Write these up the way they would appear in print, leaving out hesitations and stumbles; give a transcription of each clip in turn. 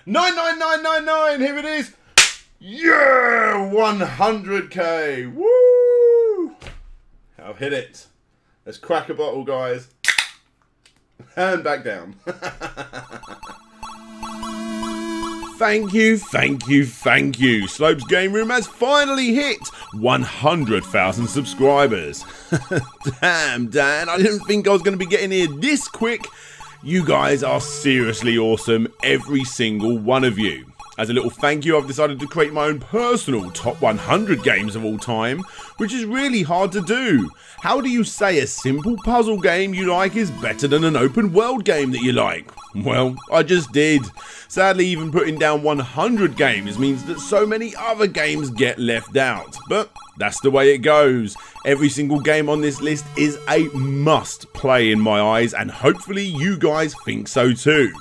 $99999, here it is. Yeah, 100k. Woo! I've hit it. Let's crack a bottle, guys. And back down. Thank you. Slope's Game Room has finally hit 100,000 subscribers. Damn, Dan, I didn't think I was going to be getting here this quick. You guys are seriously awesome, every single one of you. As a little thank you, I've decided to create my own personal top 100 games of all time, which is really hard to do. How do you say a simple puzzle game you like is better than an open world game that you like? Well, I just did. Sadly, even putting down 100 games means that so many other games get left out, but that's the way it goes. Every single game on this list is a must play in my eyes, and hopefully you guys think so too.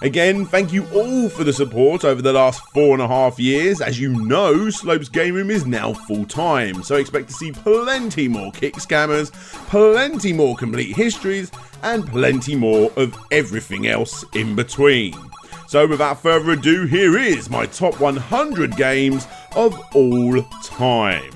Again, thank you all for the support over the last 4.5 years. As you know, Slope's Game Room is now full time, so expect to see plenty more kick scammers, plenty more complete histories, and plenty more of everything else in between. So without further ado, here is my top 100 games of all time.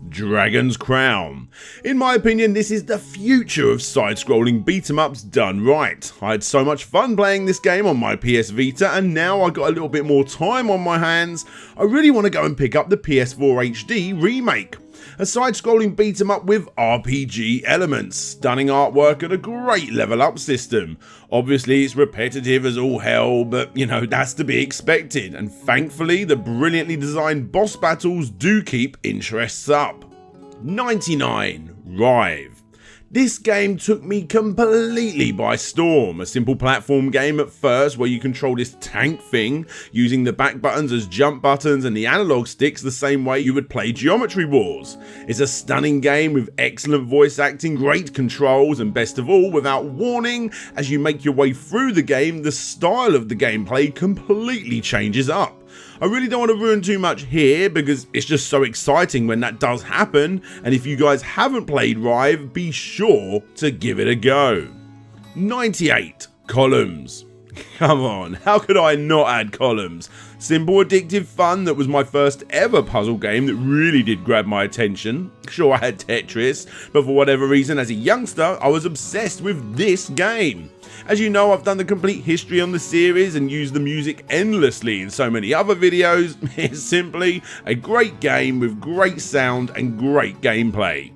Dragon's Crown. In my opinion, this is the future of side-scrolling beat-em-ups done right. I had so much fun playing this game on my PS Vita, and now I got a little bit more time on my hands. I really want to go and pick up the PS4 HD remake. A side-scrolling beat-em-up with RPG elements, stunning artwork and a great level up system. Obviously it's repetitive as all hell, but you know, that's to be expected, and thankfully the brilliantly designed boss battles do keep interests up. 99. Rive. This game took me completely by storm. A simple platform game at first where you control this tank thing using the back buttons as jump buttons and the analog sticks the same way you would play Geometry Wars. It's a stunning game with excellent voice acting, great controls, and best of all, without warning, as you make your way through the game, the style of the gameplay completely changes up. I really don't want to ruin too much here because it's just so exciting when that does happen, and if you guys haven't played Rive, be sure to give it a go. 98. Columns. Come on, how could I not add Columns? Simple addictive fun that was my first ever puzzle game that really did grab my attention. Sure, I had Tetris, but for whatever reason as a youngster I was obsessed with this game. As you know, I've done the complete history on the series and used the music endlessly in so many other videos. It's simply a great game with great sound and great gameplay.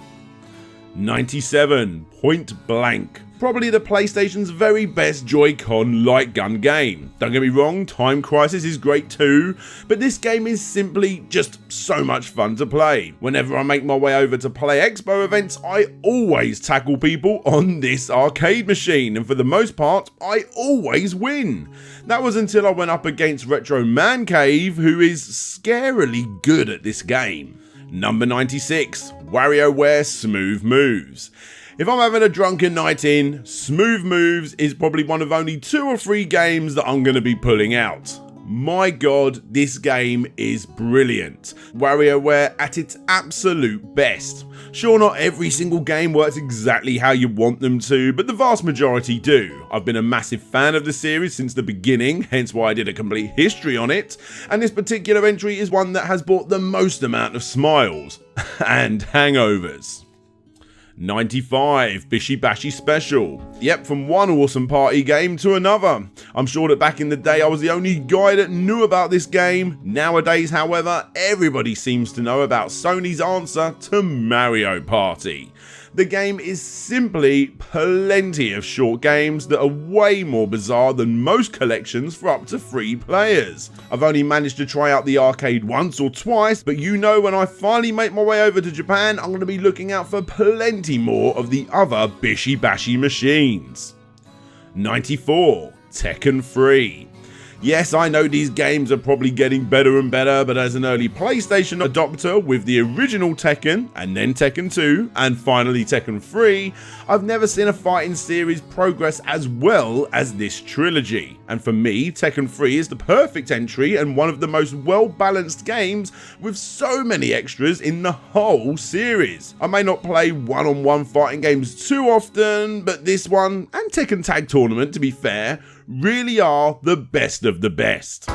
97. Point Blank. Probably the PlayStation's very best Joy-Con light gun game. Don't get me wrong, Time Crisis is great too, but this game is simply just so much fun to play. Whenever I make my way over to Play Expo events, I always tackle people on this arcade machine, and for the most part, I always win. That was until I went up against Retro Man Cave, who is scarily good at this game. Number 96. WarioWare Smooth Moves. If I'm having a drunken night in, Smooth Moves is probably one of only 2 or 3 games that I'm going to be pulling out. My god, this game is brilliant. WarioWare at its absolute best. Sure, not every single game works exactly how you want them to, but the vast majority do. I've been a massive fan of the series since the beginning, hence why I did a complete history on it, and this particular entry is one that has brought the most amount of smiles and hangovers. 95. Bishi Bashi Special. Yep, from one awesome party game to another. I'm sure that back in the day I was the only guy that knew about this game. Nowadays, however, everybody seems to know about Sony's answer to Mario Party. The game is simply plenty of short games that are way more bizarre than most collections for up to 3 players. I've only managed to try out the arcade once or twice, but you know when I finally make my way over to Japan, I'm going to be looking out for plenty more of the other Bishi Bashi machines. 94. Tekken 3. Yes, I know these games are probably getting better and better, but as an early PlayStation adopter with the original Tekken, and then Tekken 2, and finally Tekken 3, I've never seen a fighting series progress as well as this trilogy. And for me, Tekken 3 is the perfect entry and one of the most well-balanced games with so many extras in the whole series. I may not play one-on-one fighting games too often, but this one, and Tekken Tag Tournament to be fair, really are the best of the best.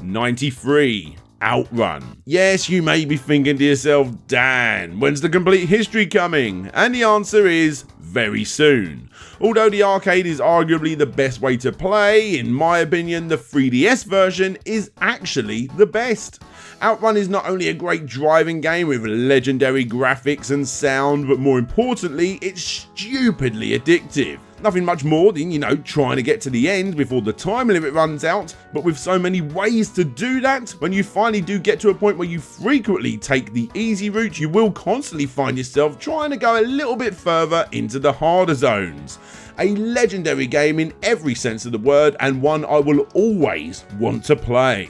93. Outrun. Yes, you may be thinking to yourself, Dan, when's the complete history coming? And the answer is very soon. Although the arcade is arguably the best way to play, in my opinion, the 3DS version is actually the best. Outrun is not only a great driving game with legendary graphics and sound, but more importantly, it's stupidly addictive. Nothing much more than, trying to get to the end before the time limit runs out, but with so many ways to do that, when you finally do get to a point where you frequently take the easy route, you will constantly find yourself trying to go a little bit further into the harder zones. A legendary game in every sense of the word, and one I will always want to play.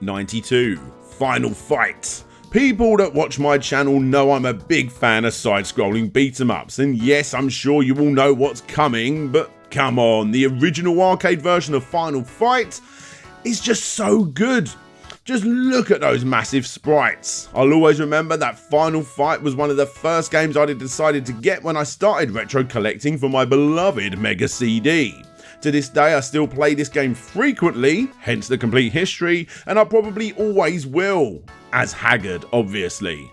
92. Final Fight. People that watch my channel know I'm a big fan of side-scrolling beat-em-ups, and yes, I'm sure you all know what's coming, but come on, the original arcade version of Final Fight is just so good. Just look at those massive sprites. I'll always remember that Final Fight was one of the first games I decided to get when I started retro collecting for my beloved Mega CD. To this day, I still play this game frequently, hence the complete history, and I probably always will. As Haggard, obviously.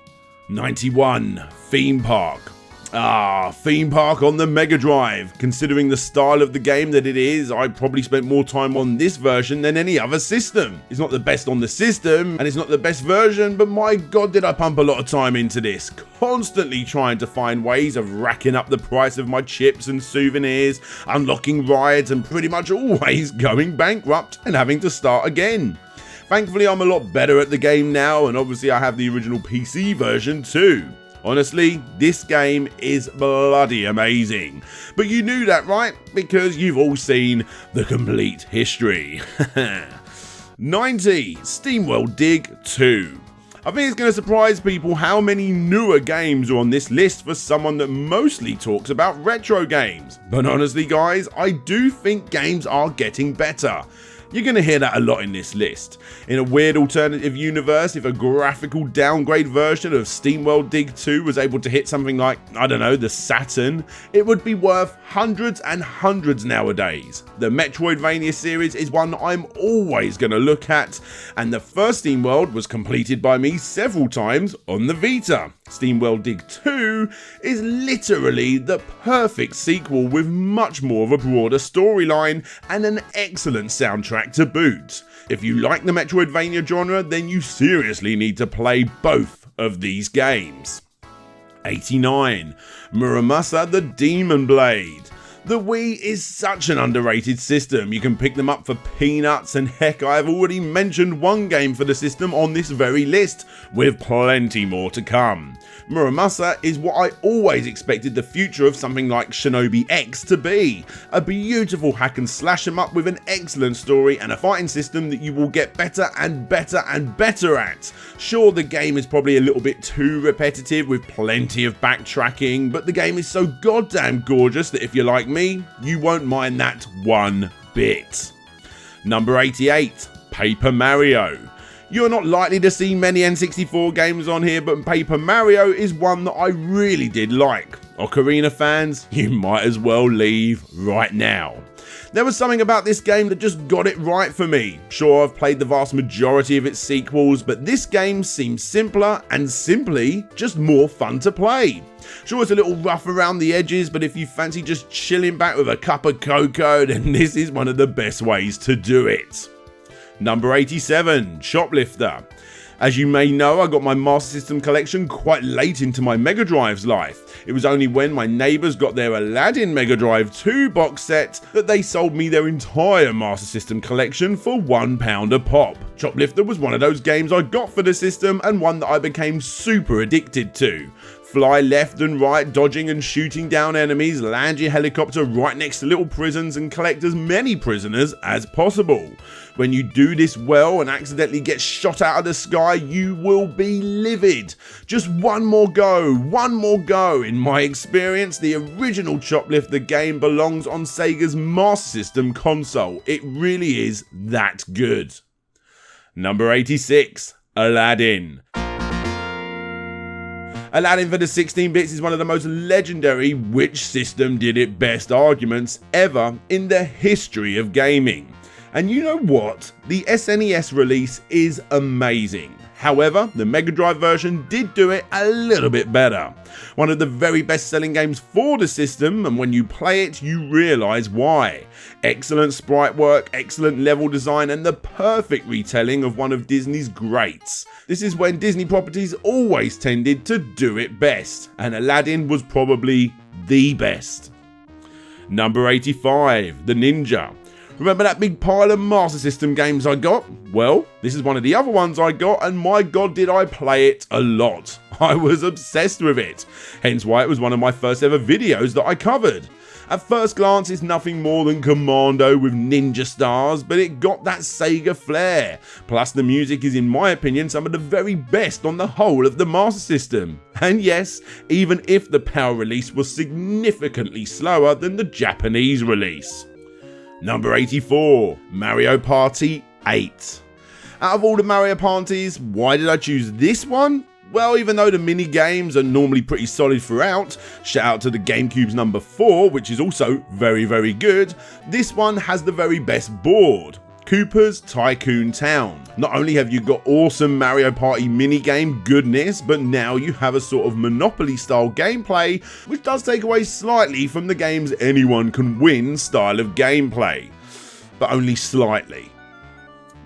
91. Theme Park. Theme Park on the Mega Drive. Considering the style of the game that it is, I probably spent more time on this version than any other system. It's not the best on the system, and it's not the best version, but my god did I pump a lot of time into this. Constantly trying to find ways of racking up the price of my chips and souvenirs, unlocking rides, and pretty much always going bankrupt and having to start again. Thankfully, I'm a lot better at the game now, and obviously I have the original PC version too. Honestly, this game is bloody amazing. But you knew that, right? Because you've all seen the complete history. 90. SteamWorld Dig 2. I think it's going to surprise people how many newer games are on this list for someone that mostly talks about retro games. But honestly guys, I do think games are getting better. You're going to hear that a lot in this list. In a weird alternative universe, if a graphical downgrade version of SteamWorld Dig 2 was able to hit something like, I don't know, the Saturn, it would be worth hundreds and hundreds nowadays. The Metroidvania series is one I'm always going to look at, and the first SteamWorld was completed by me several times on the Vita. SteamWorld Dig 2 is literally the perfect sequel with much more of a broader storyline and an excellent soundtrack to boot. If you like the Metroidvania genre, then you seriously need to play both of these games. 89. Muramasa the Demon Blade. The Wii is such an underrated system. You can pick them up for peanuts, and heck, I've already mentioned one game for the system on this very list, with plenty more to come. Muramasa is what I always expected the future of something like Shinobi X to be. A beautiful hack and slash 'em up with an excellent story and a fighting system that you will get better and better and better at. Sure, the game is probably a little bit too repetitive with plenty of backtracking, but the game is so goddamn gorgeous that if you're like me, you won't mind that one bit. Number 88. Paper Mario. You're not likely to see many N64 games on here, but Paper Mario is one that I really did like. Ocarina fans, you might as well leave right now. There was something about this game that just got it right for me. Sure, I've played the vast majority of its sequels, but this game seems simpler and simply just more fun to play. Sure, it's a little rough around the edges, but if you fancy just chilling back with a cup of cocoa, then this is one of the best ways to do it. Number 87, Choplifter. As you may know, I got my Master System collection quite late into my Mega Drive's life. It was only when my neighbours got their Aladdin Mega Drive 2 box set that they sold me their entire Master System collection for £1 a pop. Choplifter was one of those games I got for the system and one that I became super addicted to. fly left and right, dodging and shooting down enemies, land your helicopter right next to little prisons and collect as many prisoners as possible. When you do this well and accidentally get shot out of the sky, you will be livid. Just one more go. In my experience, the original Choplifter game belongs on Sega's Master System console. It really is that good. Number 86, Aladdin. Aladdin for the 16-bits is one of the most legendary which system did it best arguments ever in the history of gaming. And you know what? The SNES release is amazing. However, the Mega Drive version did do it a little bit better. One of the very best selling games for the system, and when you play it, you realise why. Excellent sprite work, excellent level design, and the perfect retelling of one of Disney's greats. This is when Disney properties always tended to do it best, and Aladdin was probably the best. Number 85, The Ninja. Remember that big pile of Master System games I got? Well, this is one of the other ones I got, and my god did I play it a lot. I was obsessed with it, hence why it was one of my first ever videos that I covered. At first glance it's nothing more than Commando with ninja stars, but it got that Sega flair. Plus the music is in my opinion some of the very best on the whole of the Master System. And yes, even if the PAL release was significantly slower than the Japanese release. Number 84, Mario Party 8. Out of all the Mario parties, why did I choose this one? Well, even though the mini games are normally pretty solid throughout, shout out to the GameCube's number 4, which is also very, very good, this one has the very best board. Koopa's Tycoon Town. Not only have you got awesome Mario Party minigame goodness, but now you have a sort of Monopoly style gameplay, which does take away slightly from the game's anyone can win style of gameplay, but only slightly.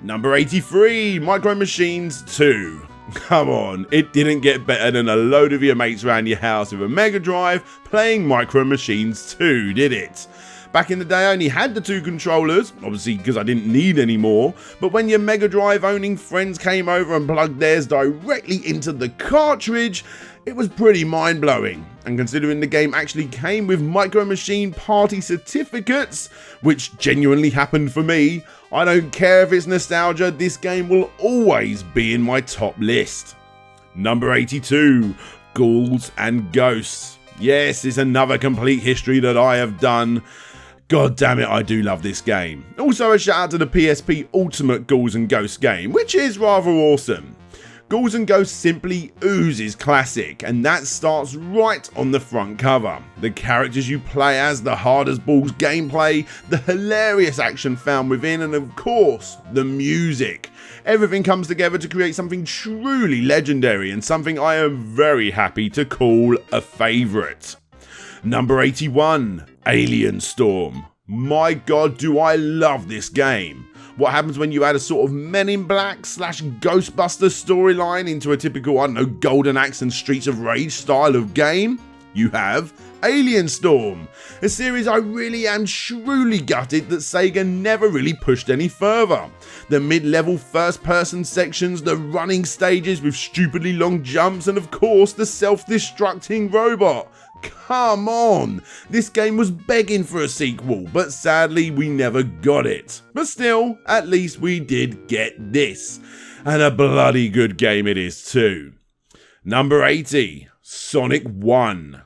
Number 83, Micro Machines 2. Come on, it didn't get better than a load of your mates around your house with a Mega Drive playing Micro Machines 2, did it? Back in the day I only had the 2 controllers, obviously because I didn't need any more, but when your Mega Drive owning friends came over and plugged theirs directly into the cartridge, it was pretty mind blowing. And considering the game actually came with Micro Machine Party certificates, which genuinely happened for me, I don't care if it's nostalgia, this game will always be in my top list. Number 82, Ghouls and Ghosts. Yes, it's another complete history that I have done. God damn it, I do love this game. Also a shout out to the PSP Ultimate Ghouls and Ghosts game, which is rather awesome. Ghouls and Ghosts simply oozes classic, and that starts right on the front cover. The characters you play as, the hard as balls gameplay, the hilarious action found within, and of course, the music. Everything comes together to create something truly legendary and something I am very happy to call a favourite. Number 81, Alien Storm. My god, do I love this game. What happens when you add a sort of Men in Black / Ghostbusters storyline into a typical, I don't know, Golden Axe and Streets of Rage style of game? You have Alien Storm, a series I really am truly gutted that Sega never really pushed any further. The mid-level first-person sections, the running stages with stupidly long jumps, and of course the self-destructing robot. Come on! This game was begging for a sequel, but sadly we never got it. But still, at least we did get this. And a bloody good game it is too. Number 80, Sonic 1.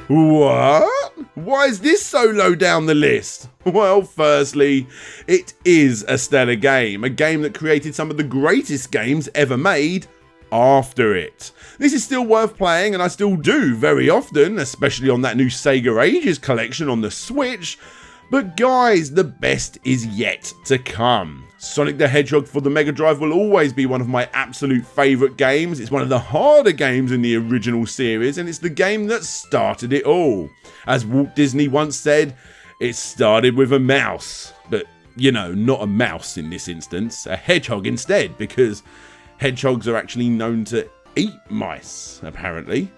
What? Why is this so low down the list? Well, firstly, it is a stellar game, a game that created some of the greatest games ever made after it. This is still worth playing, and I still do very often, especially on that new Sega Ages collection on the Switch. But guys, the best is yet to come. Sonic the Hedgehog for the Mega Drive will always be one of my absolute favourite games. It's one of the harder games in the original series, and it's the game that started it all. As Walt Disney once said, it started with a mouse. But, you know, not a mouse in this instance, a hedgehog instead, because hedgehogs are actually known to eat mice, apparently.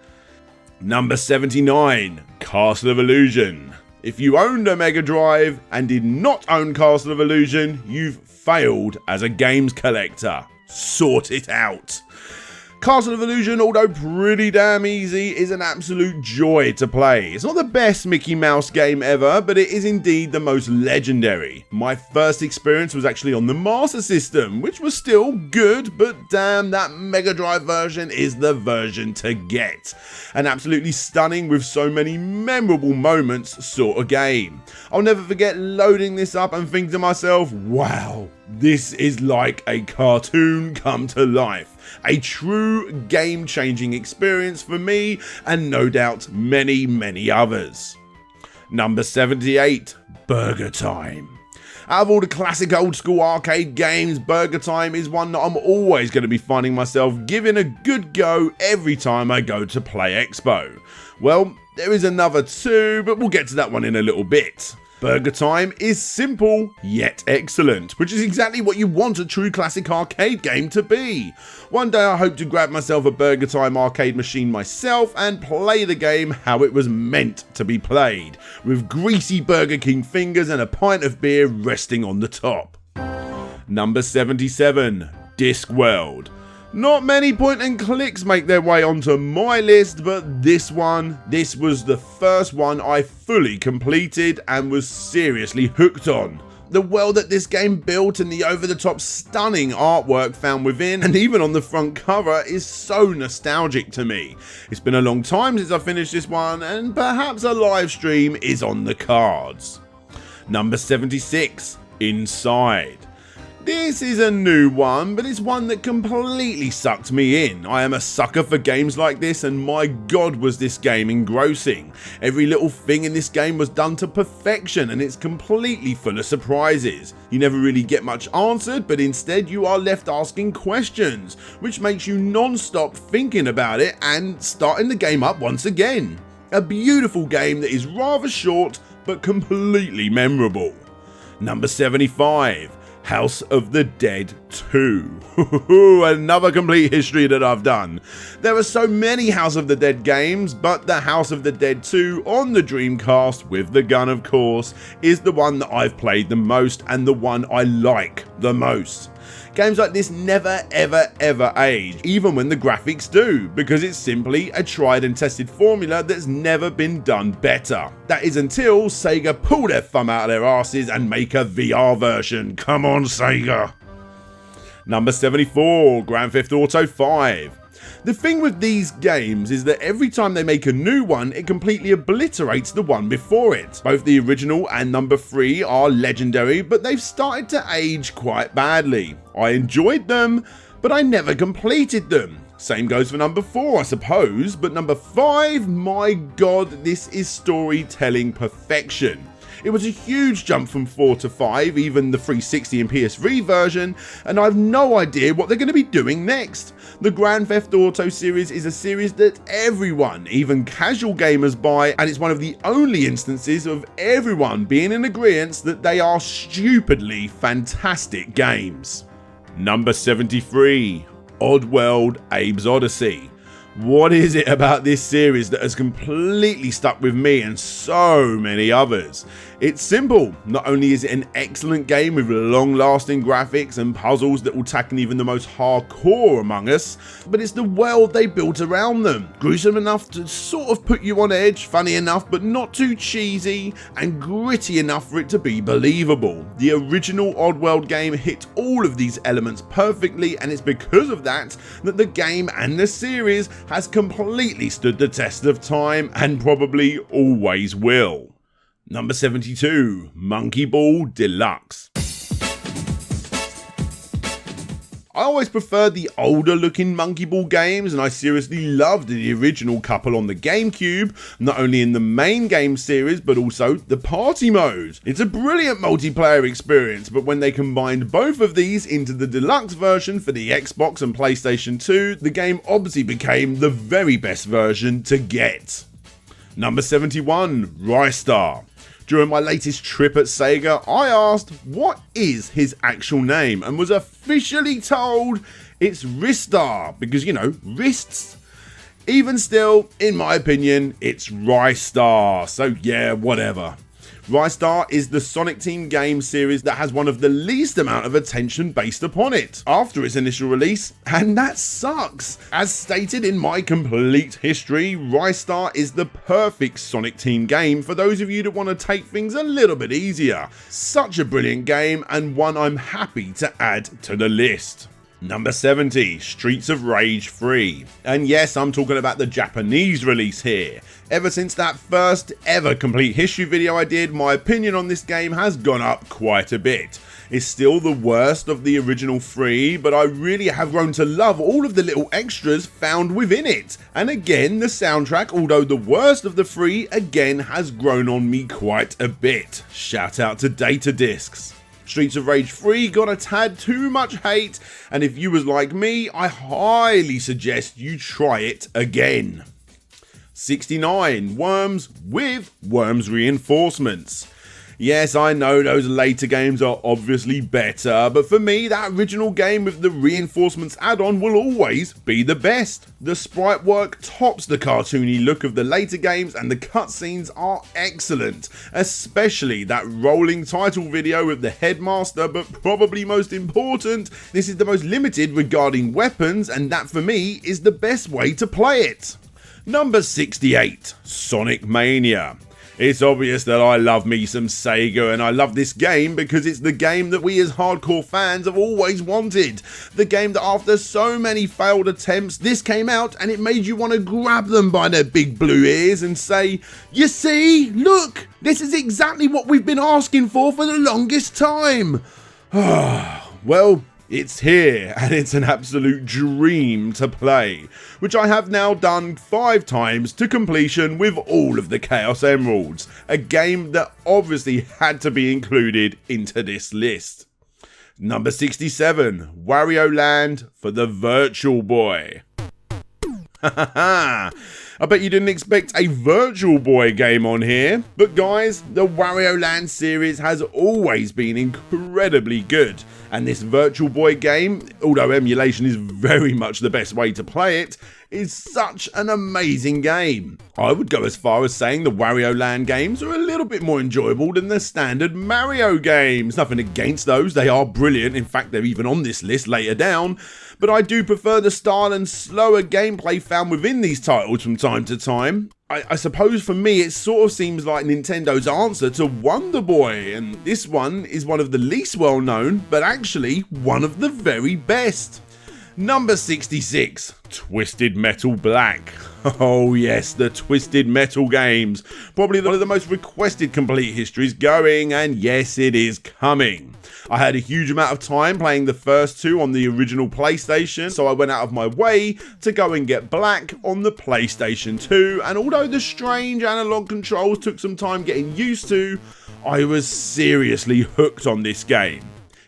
Number 79, Castle of Illusion. If you owned a Mega Drive and did not own Castle of Illusion, you've failed as a games collector. Sort it out. Castle of Illusion, although pretty damn easy, is an absolute joy to play. It's not the best Mickey Mouse game ever, but it is indeed the most legendary. My first experience was actually on the Master System, which was still good, but damn, that Mega Drive version is the version to get. An absolutely stunning, with so many memorable moments sort of game. I'll never forget loading this up and thinking to myself, wow, this is like a cartoon come to life. A true game-changing experience for me, and no doubt many others. Number 78, Burger Time. Out of all the classic old school arcade games, Burger Time is one that I'm always going to be finding myself giving a good go every time I go to Play Expo. Well, there is another two, but we'll get to that one in a little bit. Burger Time is simple, yet excellent, which is exactly what you want a true classic arcade game to be. One day I hope to grab myself a Burger Time arcade machine myself and play the game how it was meant to be played, with greasy Burger King fingers and a pint of beer resting on the top. Number 77, Discworld. Not many point and clicks make their way onto my list, but this was the first one I fully completed and was seriously hooked on. The world that this game built and the over-the-top stunning artwork found within and even on the front cover is so nostalgic to me. It's been a long time since I finished this one, and perhaps a live stream is on the cards. Number 76, Inside. This is a new one, but it's one that completely sucked me in. I am a sucker for games like this, and my god was this game engrossing. Every little thing in this game was done to perfection, and it's completely full of surprises. You never really get much answered, but instead you are left asking questions, which makes you non-stop thinking about it and starting the game up once again. A beautiful game that is rather short, but completely memorable. Number 75. House of the Dead 2. Another complete history that I've done. There are so many House of the Dead games, but the House of the Dead 2 on the Dreamcast, with the gun of course, is the one that I've played the most and the one I like the most. Games like this never ever age, even when the graphics do, because it's simply a tried and tested formula that's never been done better. That is until Sega pull their thumb out of their asses and make a VR version. Come on, Sega. Number 74, Grand Theft Auto 5. The thing with these games is that every time they make a new one, it completely obliterates the one before it. Both the original and number 3 are legendary, but they've started to age quite badly. I enjoyed them, but I never completed them. Same goes for number 4, I suppose, but number 5, my god, this is storytelling perfection. It was a huge jump from 4 to 5, even the 360 and PS3 version, and I've no idea what they're going to be doing next. The Grand Theft Auto series is a series that everyone, even casual gamers, buy, and it's one of the only instances of everyone being in agreement that they are stupidly fantastic games. Number 73, Oddworld Abe's Odyssey. What is it about this series that has completely stuck with me and so many others? It's simple. Not only is it an excellent game with long-lasting graphics and puzzles that will tackle even the most hardcore among us, but it's the world they built around them. Gruesome enough to sort of put you on edge, funny enough but not too cheesy, and gritty enough for it to be believable. The original Oddworld game hit all of these elements perfectly, and it's because of that that the game and the series has completely stood the test of time and probably always will. Number 72, Monkey Ball Deluxe. I always preferred the older looking Monkey Ball games, and I seriously loved the original couple on the GameCube, not only in the main game series but also the party mode. It's a brilliant multiplayer experience, but when they combined both of these into the deluxe version for the Xbox and PlayStation 2, the game obviously became the very best version to get. Number 71, Ristar. During my latest trip at Sega, I asked what is his actual name and was officially told it's Ristar because, you know, wrists. Even still, in my opinion, it's Ristar, so yeah, whatever. Ristar is the Sonic Team game series that has one of the least amount of attention based upon it after its initial release, and that sucks. As stated in my complete history, Ristar is the perfect Sonic Team game for those of you that want to take things a little bit easier. Such a brilliant game, and one I'm happy to add to the list. Number 70, Streets of Rage 3. And yes, I'm talking about the Japanese release here. Ever since that first ever complete history video I did, my opinion on this game has gone up quite a bit. It's still the worst of the original 3, but I really have grown to love all of the little extras found within it. And again, the soundtrack, although the worst of the 3, again has grown on me quite a bit. Shout out to Data Discs. Streets of Rage 3 got a tad too much hate, and if you was like me, I highly suggest you try it again. 69, Worms with Worms Reinforcements. Yes, I know those later games are obviously better, but for me, that original game with the Reinforcements add-on will always be the best. The sprite work tops the cartoony look of the later games, and the cutscenes are excellent, especially that rolling title video with the headmaster, but probably most important, this is the most limited regarding weapons, and that for me is the best way to play it. Number 68, Sonic Mania. It's obvious that I love me some Sega, and I love this game because it's the game that we as hardcore fans have always wanted. The game that after so many failed attempts, this came out and it made you want to grab them by their big blue ears and say, "You see, look, this is exactly what we've been asking for the longest time." Well, it's here, and it's an absolute dream to play, which I have now done 5 times to completion with all of the Chaos Emeralds, a game that obviously had to be included into this list. Number 67, Wario Land for the Virtual Boy. I bet you didn't expect a Virtual Boy game on here, but guys, the Wario Land series has always been incredibly good, and this Virtual Boy game, although emulation is very much the best way to play it, is such an amazing game. I would go as far as saying the Wario Land games are a little bit more enjoyable than the standard Mario games. Nothing against those, they are brilliant, in fact they're even on this list later down, but I do prefer the style and slower gameplay found within these titles from time to time. I suppose for me it sort of seems like Nintendo's answer to Wonder Boy, and this one is one of the least well known, but actually one of the very best. Number 66, Twisted Metal Black. Oh yes, the Twisted Metal games. Probably one of the most requested complete histories going, and yes, it is coming. I had a huge amount of time playing the first 2 on the original PlayStation, so I went out of my way to go and get Black on the PlayStation 2, and although the strange analog controls took some time getting used to, I was seriously hooked on this game.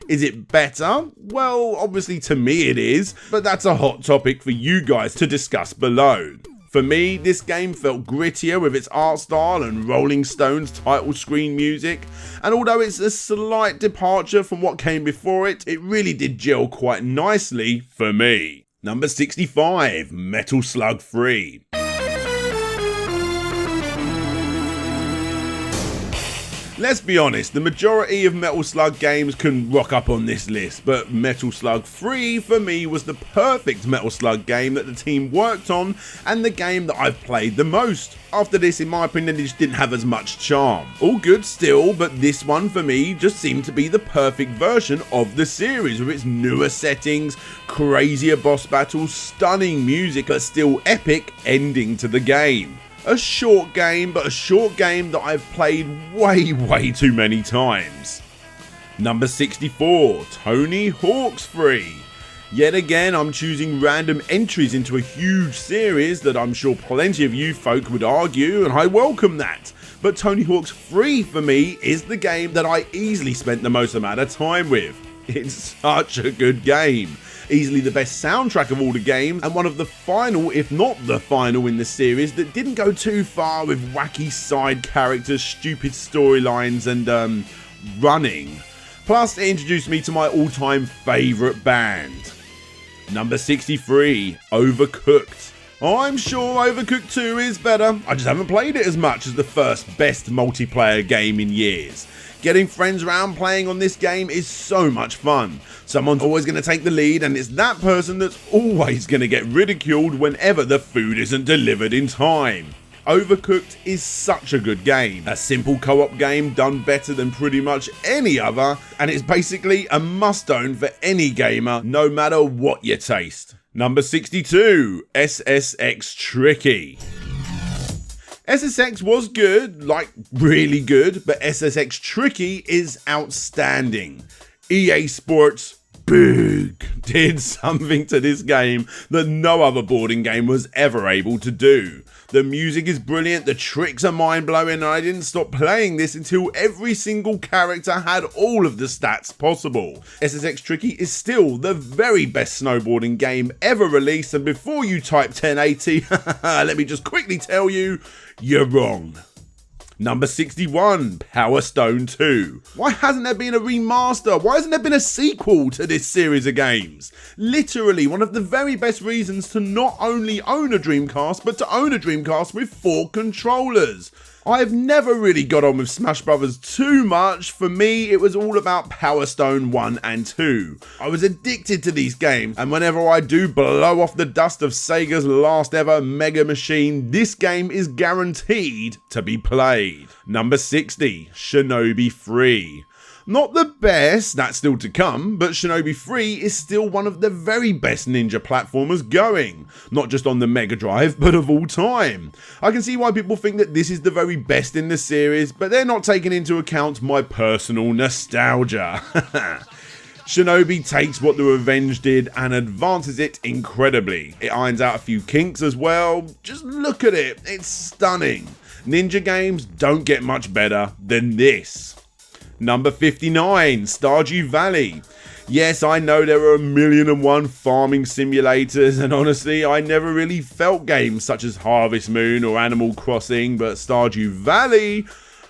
Is it better? Well, obviously to me it is, but that's a hot topic for you guys to discuss below. For me, this game felt grittier with its art style and Rolling Stones title screen music, and although it's a slight departure from what came before it, it really did gel quite nicely for me. Number 65, Metal Slug 3. Let's be honest, the majority of Metal Slug games can rock up on this list, but Metal Slug 3 for me was the perfect Metal Slug game that the team worked on, and the game that I've played the most. After this, in my opinion, it just didn't have as much charm. All good still, but this one for me just seemed to be the perfect version of the series, with its newer settings, crazier boss battles, stunning music, but still epic ending to the game. A short game, but a short game that I've played way too many times. Number 64, Tony Hawk's 3. Yet again, I'm choosing random entries into a huge series that I'm sure plenty of you folk would argue, and I welcome that. But Tony Hawk's 3 for me is the game that I easily spent the most amount of time with. It's such a good game. Easily the best soundtrack of all the games, and one of the final, if not the final in the series, that didn't go too far with wacky side characters, stupid storylines, and running. Plus, it introduced me to my all-time favourite band. Number 63, Overcooked. I'm sure Overcooked 2 is better, I just haven't played it as much as the first best multiplayer game in years. Getting friends around playing on this game is so much fun. Someone's always going to take the lead, and it's that person that's always going to get ridiculed whenever the food isn't delivered in time. Overcooked is such a good game. A simple co-op game done better than pretty much any other, and it's basically a must-own for any gamer, no matter what your taste. Number 62, SSX Tricky. SSX was good, like really good, but SSX Tricky is outstanding. EA Sports did something to this game that no other boarding game was ever able to do. The music is brilliant, the tricks are mind-blowing, and I didn't stop playing this until every single character had all of the stats possible. SSX Tricky is still the very best snowboarding game ever released, and before you type 1080, let me just quickly tell you, you're wrong. Number 61, Power Stone 2. Why hasn't there been a remaster? Why hasn't there been a sequel to this series of games? Literally one of the very best reasons to not only own a Dreamcast, but to own a Dreamcast with 4 controllers. I've never really got on with Smash Brothers too much. For me, it was all about Power Stone 1 and 2. I was addicted to these games, and whenever I do blow off the dust of Sega's last ever Mega Machine, this game is guaranteed to be played. Number 60, Shinobi 3. Not the best, that's still to come, but Shinobi 3 is still one of the very best ninja platformers going. Not just on the Mega Drive, but of all time. I can see why people think that this is the very best in the series, but they're not taking into account my personal nostalgia. Shinobi takes what the Revenge did and advances it incredibly. It irons out a few kinks as well. Just look at it, it's stunning. Ninja games don't get much better than this. Number 59, Stardew Valley. Yes, I know there are 1,000,001 farming simulators, and honestly, I never really felt games such as Harvest Moon or Animal Crossing, but Stardew Valley,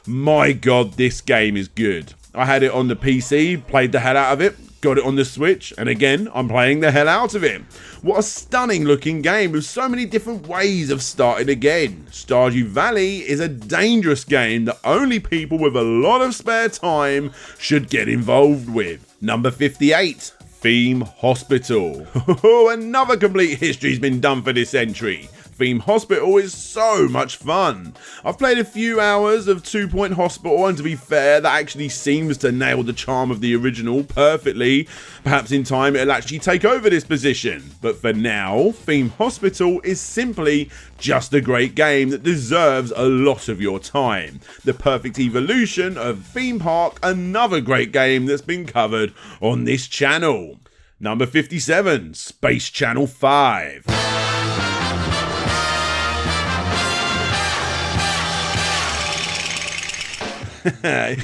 my god, this game is good. I had it on the PC, played the hell out of it, got it on the Switch, and again, I'm playing the hell out of it. What a stunning looking game with so many different ways of starting again. Stardew Valley is a dangerous game that only people with a lot of spare time should get involved with. Number 58, Theme Hospital. Another complete history's been done for this entry. Theme Hospital is so much fun. I've played a few hours of 2 Point Hospital, and to be fair, that actually seems to nail the charm of the original perfectly. Perhaps in time it'll actually take over this position. But for now, Theme Hospital is simply just a great game that deserves a lot of your time. The perfect evolution of Theme Park, another great game that's been covered on this channel. Number 57, Space Channel 5.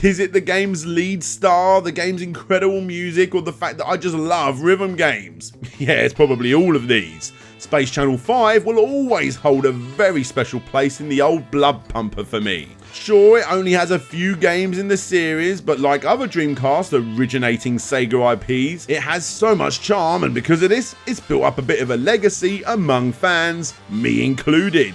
Is it the game's lead star, the game's incredible music, or the fact that I just love rhythm games? Yeah, it's probably all of these. Space Channel 5 will always hold a very special place in the old blood pumper for me. Sure, it only has a few games in the series, but like other Dreamcast originating Sega IPs, it has so much charm, and because of this, it's built up a bit of a legacy among fans, me included.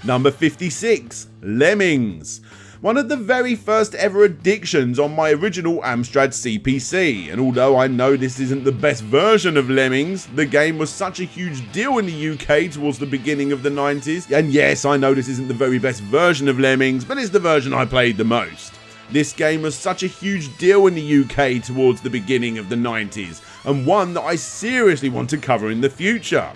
Number 56, Lemmings. One of the very first ever addictions on my original Amstrad CPC, and although I know this isn't the best version of Lemmings, the game was such a huge deal in the UK towards the beginning of the 90s, and yes, I know this isn't the very best version of Lemmings, but it's the version I played the most. This game was such a huge deal in the UK towards the beginning of the 90s, and one that I seriously want to cover in the future.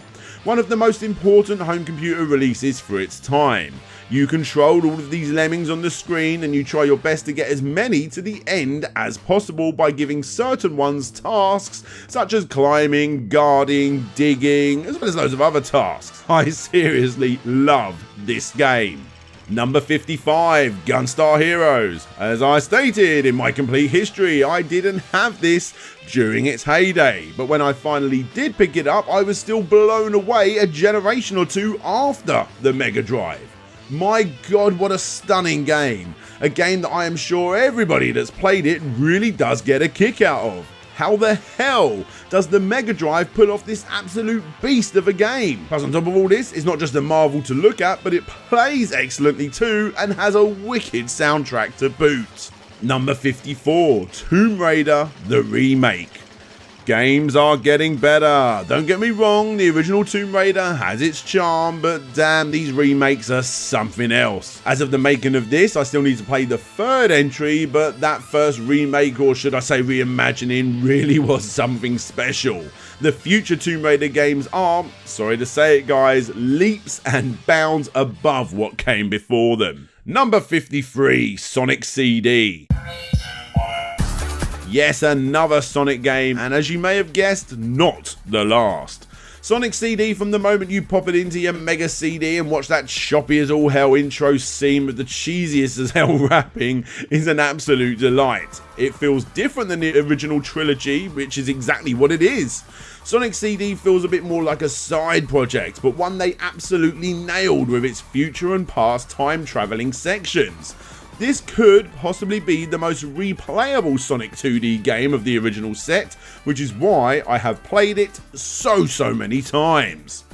One of the most important home computer releases for its time. You control all of these lemmings on the screen, and you try your best to get as many to the end as possible by giving certain ones tasks such as climbing, guarding, digging, as well as loads of other tasks. I seriously love this game. Number 55, Gunstar Heores. As I stated in my complete history, I didn't have this during its heyday, but when I finally did pick it up, I was still blown away a generation or two after the Mega Drive. My god, what a stunning game. A game that I am sure everybody that's played it really does get a kick out of. How the hell does the Mega Drive pull off this absolute beast of a game? Plus, on top of all this, it's not just a marvel to look at, but it plays excellently too and has a wicked soundtrack to boot. Number 54, Tomb Raider, the remake. Games are getting better. Don't get me wrong, the original Tomb Raider has its charm, but damn, these remakes are something else. As of the making of this, I still need to play the third entry, but that first remake, or should I say reimagining, really was something special. The future Tomb Raider games are, sorry to say it guys, leaps and bounds above what came before them. Number 53, Sonic CD. Yes, another Sonic game, and as you may have guessed, not the last. Sonic CD, from the moment you pop it into your Mega CD and watch that choppy as all hell intro scene with the cheesiest as hell rapping, is an absolute delight. It feels different than the original trilogy, which is exactly what it is. Sonic CD feels a bit more like a side project, but one they absolutely nailed with its future and past time travelling sections. This could possibly be the most replayable Sonic 2D game of the original set, which is why I have played it so many times.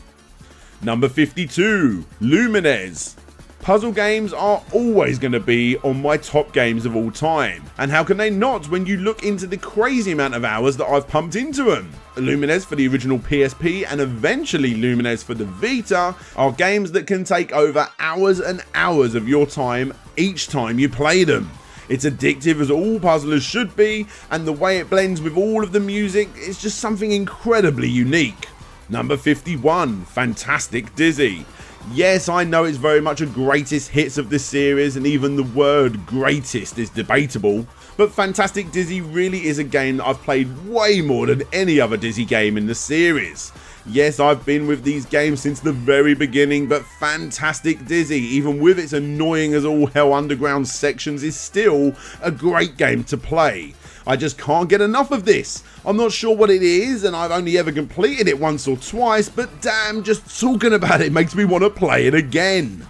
Number 52, Lumines. Puzzle games are always going to be on my top games of all time, and how can they not when you look into the crazy amount of hours that I've pumped into them. Lumines for the original PSP and eventually Lumines for the Vita are games that can take over hours and hours of your time each time you play them. It's addictive as all puzzlers should be, and the way it blends with all of the music is just something incredibly unique. Number 51, Fantastic Dizzy. Yes, I know it's very much a greatest hits of the series, and even the word greatest is debatable, but Fantastic Dizzy really is a game that I've played way more than any other Dizzy game in the series. Yes, I've been with these games since the very beginning, but Fantastic Dizzy, even with its annoying as all hell underground sections, is still a great game to play. I just can't get enough of this. I'm not sure what it is, and I've only ever completed it once or twice, but damn, just talking about it makes me want to play it again.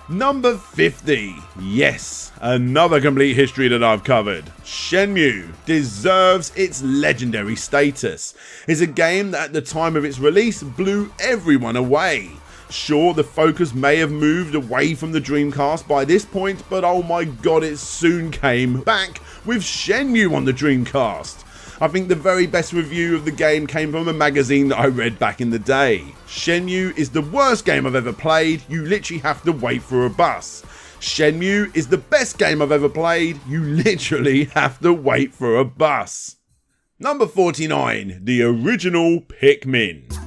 Number 50. Yes, another complete history that I've covered. Shenmue deserves its legendary status. It's a game that at the time of its release blew everyone away. Sure, the focus may have moved away from the Dreamcast by this point, but oh my god, it soon came back with Shenmue on the Dreamcast. I think the very best review of the game came from a magazine that I read back in the day. Shenmue is the worst game I've ever played, you literally have to wait for a bus. Shenmue is the best game I've ever played, you literally have to wait for a bus. Number 49, the original Pikmin.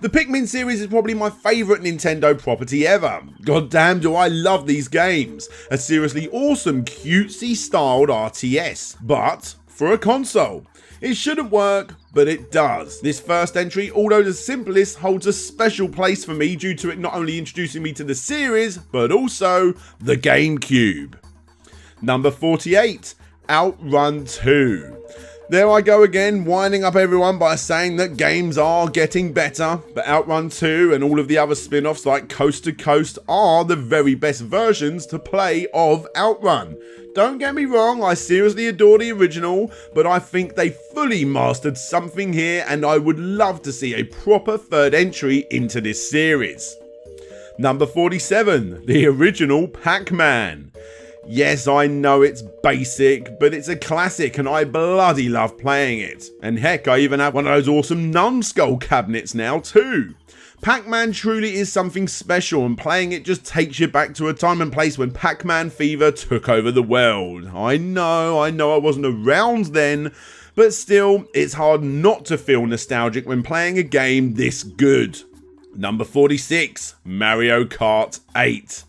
The Pikmin series is probably my favourite Nintendo property ever. God damn do I love these games. A seriously awesome cutesy styled RTS, but for a console. It shouldn't work, but it does. This first entry, although the simplest, holds a special place for me due to it not only introducing me to the series, but also the GameCube. Number 48, Outrun 2. There I go again, winding up everyone by saying that games are getting better, but Outrun 2 and all of the other spin-offs like Coast to Coast are the very best versions to play of Outrun. Don't get me wrong, I seriously adore the original, but I think they fully mastered something here, and I would love to see a proper third entry into this series. Number 47, the original Pac-Man. Yes, I know it's basic, but it's a classic and I bloody love playing it. And heck, I even have one of those awesome numbskull cabinets now too. Pac-Man truly is something special, and playing it just takes you back to a time and place when Pac-Man fever took over the world. I know I wasn't around then, but still, it's hard not to feel nostalgic when playing a game this good. Number 46, Mario Kart 8.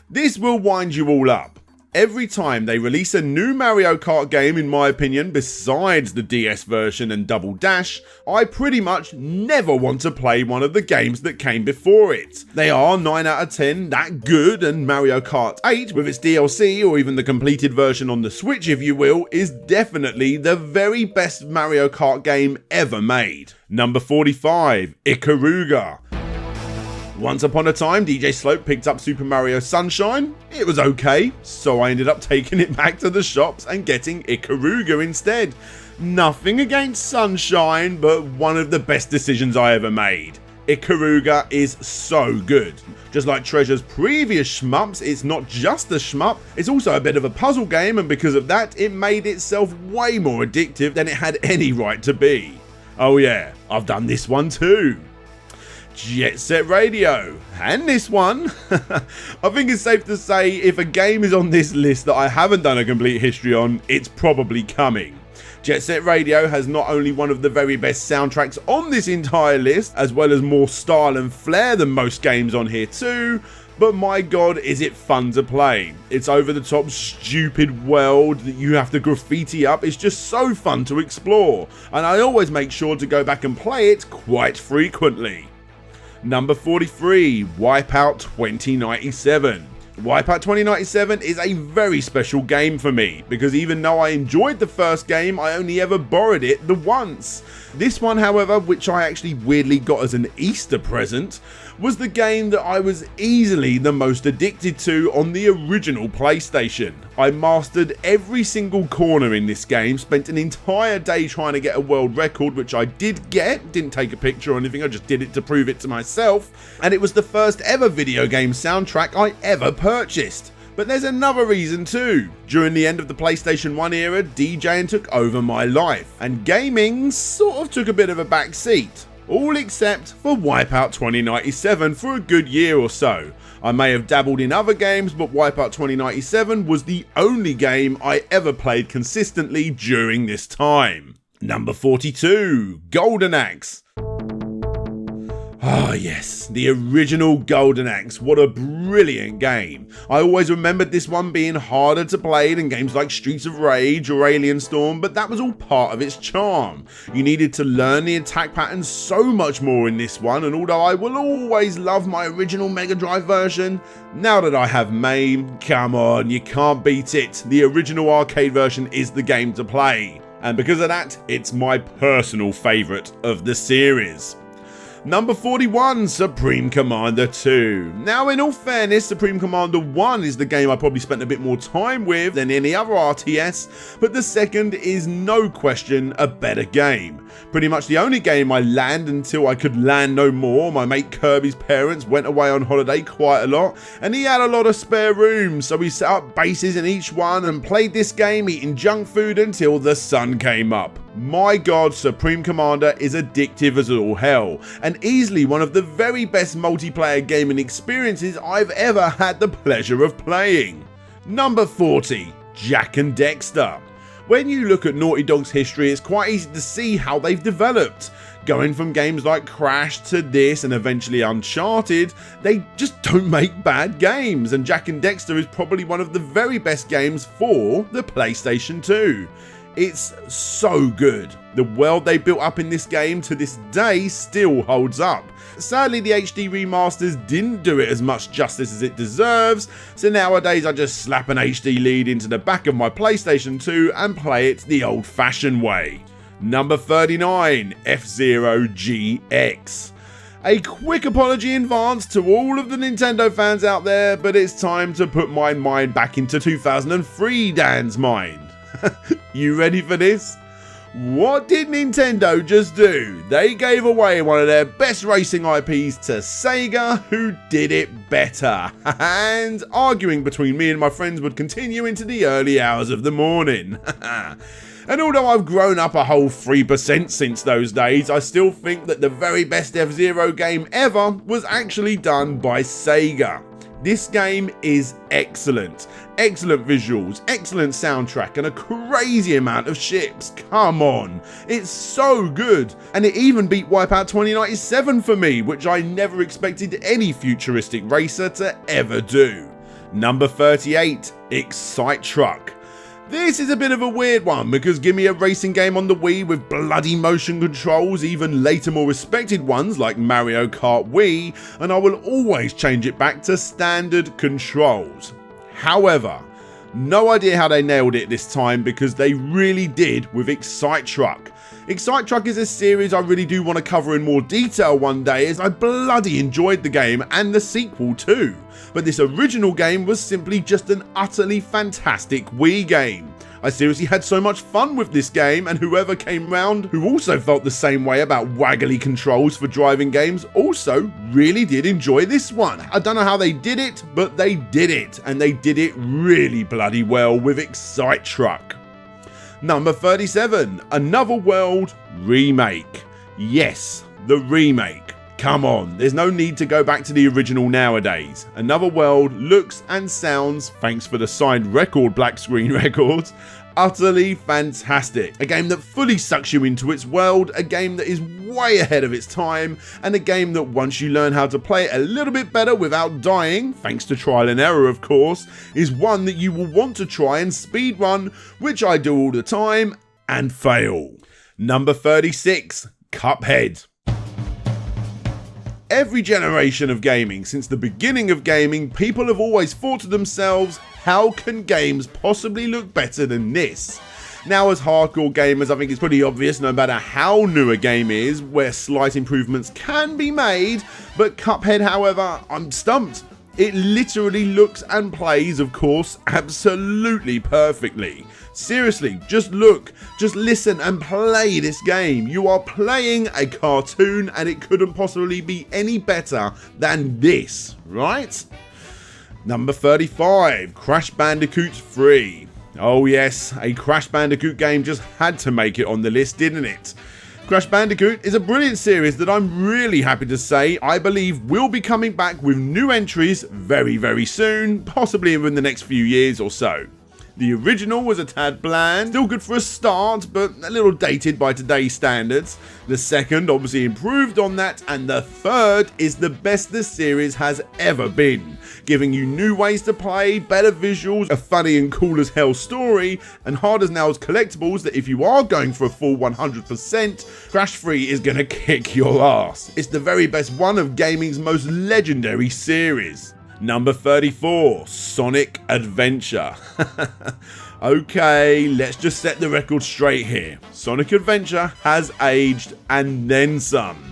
This will wind you all up. Every time they release a new Mario Kart game, in my opinion, besides the DS version and Double Dash, I pretty much never want to play one of the games that came before it. They are 9 out of 10 that good, and Mario Kart 8, with its DLC or even the completed version on the Switch if you will, is definitely the very best Mario Kart game ever made. Number 45, Ikaruga. Once upon a time, DJ Slope picked up Super Mario Sunshine. It was okay, so I ended up taking it back to the shops and getting Ikaruga instead. Nothing against Sunshine, but one of the best decisions I ever made. Ikaruga is so good. Just like Treasure's previous shmups, it's not just a shmup, it's also a bit of a puzzle game, and because of that, it made itself way more addictive than it had any right to be. Oh yeah, I've done this one too. Jet Set Radio, and this one. I think it's safe to say if a game is on this list that I haven't done a complete history on, it's probably coming. Jet Set Radio has not only one of the very best soundtracks on this entire list, as well as more style and flair than most games on here too, but my god is it fun to play. It's over the top stupid world that you have to graffiti up. It's just so fun to explore, and I always make sure to go back and play it quite frequently. Number 43, Wipeout 2097. Wipeout 2097 is a very special game for me, because even though I enjoyed the first game, I only ever borrowed it the once. This one, however, which I actually weirdly got as an Easter present, was the game that I was easily the most addicted to on the original PlayStation. I mastered every single corner in this game, spent an entire day trying to get a world record, which I did get, didn't take a picture or anything, I just did it to prove it to myself, and it was the first ever video game soundtrack I ever purchased. But there's another reason too. During the end of the PlayStation 1 era, DJing took over my life, and gaming sort of took a bit of a back seat. All except for Wipeout 2097 for a good year or so. I may have dabbled in other games, but Wipeout 2097 was the only game I ever played consistently during this time. Number 42, Golden Axe. Ah yes, the original Golden Axe, what a brilliant game. I always remembered this one being harder to play than games like Streets of Rage or Alien Storm, but that was all part of its charm. You needed to learn the attack patterns so much more in this one, and although I will always love my original Mega Drive version, now that I have MAME, come on, you can't beat it. The original arcade version is the game to play, and because of that, it's my personal favourite of the series. Number 41, Supreme Commander 2. Now, in all fairness, Supreme Commander 1 is the game I probably spent a bit more time with than any other RTS, but the second is no question a better game. Pretty much the only game I land until I could land no more. My mate Kirby's parents went away on holiday quite a lot, and he had a lot of spare room, so we set up bases in each one and played this game eating junk food until the sun came up. My god, Supreme Commander is addictive as all hell, and easily one of the very best multiplayer gaming experiences I've ever had the pleasure of playing. Number 40, Jak and Daxter. When you look at Naughty Dog's history, it's quite easy to see how they've developed. Going from games like Crash to this and eventually Uncharted, they just don't make bad games, and Jak and Daxter is probably one of the very best games for the PlayStation 2. It's so good. The world they built up in this game to this day still holds up. Sadly, the HD remasters didn't do it as much justice as it deserves, so nowadays I just slap an HD lead into the back of my PlayStation 2 and play it the old-fashioned way. Number 39, F-Zero GX. A quick apology in advance to all of the Nintendo fans out there, but it's time to put my mind back into 2003 Dan's mind. You ready for this? What did Nintendo just do? They gave away one of their best racing IPs to Sega, who did it better. And arguing between me and my friends would continue into the early hours of the morning. And although I've grown up a whole 3% since those days, I still think that the very best F-Zero game ever was actually done by Sega. This game is excellent. Excellent visuals, excellent soundtrack, and a crazy amount of ships. Come on, it's so good. And it even beat Wipeout 2097 for me, which I never expected any futuristic racer to ever do. Number 38, Excite Truck. This is a bit of a weird one, because give me a racing game on the Wii with bloody motion controls, even later more respected ones like Mario Kart Wii, and I will always change it back to standard controls. However, No idea how they nailed it this time, because they really did with Excite Truck. Excite Truck is a series I really do want to cover in more detail one day, as I bloody enjoyed the game and the sequel too. But this original game was simply just an utterly fantastic Wii game. I seriously had so much fun with this game, and whoever came round who also felt the same way about waggly controls for driving games also really did enjoy this one. I don't know how they did it, but they did it, and they did it really bloody well with Excite Truck. Number 37, Another World Remake. Yes, the remake. Come on, there's no need to go back to the original nowadays. Another World looks and sounds, thanks for the signed record black screen records, utterly fantastic. A game that fully sucks you into its world, a game that is way ahead of its time, and a game that once you learn how to play it a little bit better without dying, thanks to trial and error of course, is one that you will want to try and speedrun, which I do all the time, and fail. Number 36, Cuphead. Every generation of gaming, since the beginning of gaming, people have always thought to themselves, how can games possibly look better than this? Now, as hardcore gamers, I think it's pretty obvious, no matter how new a game is, where slight improvements can be made, but Cuphead, however, I'm stumped. It literally looks and plays, of course, absolutely perfectly. Seriously, just look, just listen and play this game. You are playing a cartoon, and it couldn't possibly be any better than this, right? Number 35, Crash Bandicoot 3. Oh yes, a Crash Bandicoot game just had to make it on the list, didn't it? Crash Bandicoot is a brilliant series that I'm really happy to say I believe will be coming back with new entries very soon, possibly within the next few years or so. The original was a tad bland, still good for a start, but a little dated by today's standards. The second obviously improved on that, and the third is the best the series has ever been, giving you new ways to play, better visuals, a funny and cool as hell story, and hard as nails collectibles that if you are going for a full 100%, Crash 3 is gonna kick your ass. It's the very best one of gaming's most legendary series. Number 34, Sonic Adventure. Okay, let's just set the record straight here. Sonic Adventure has aged and then some.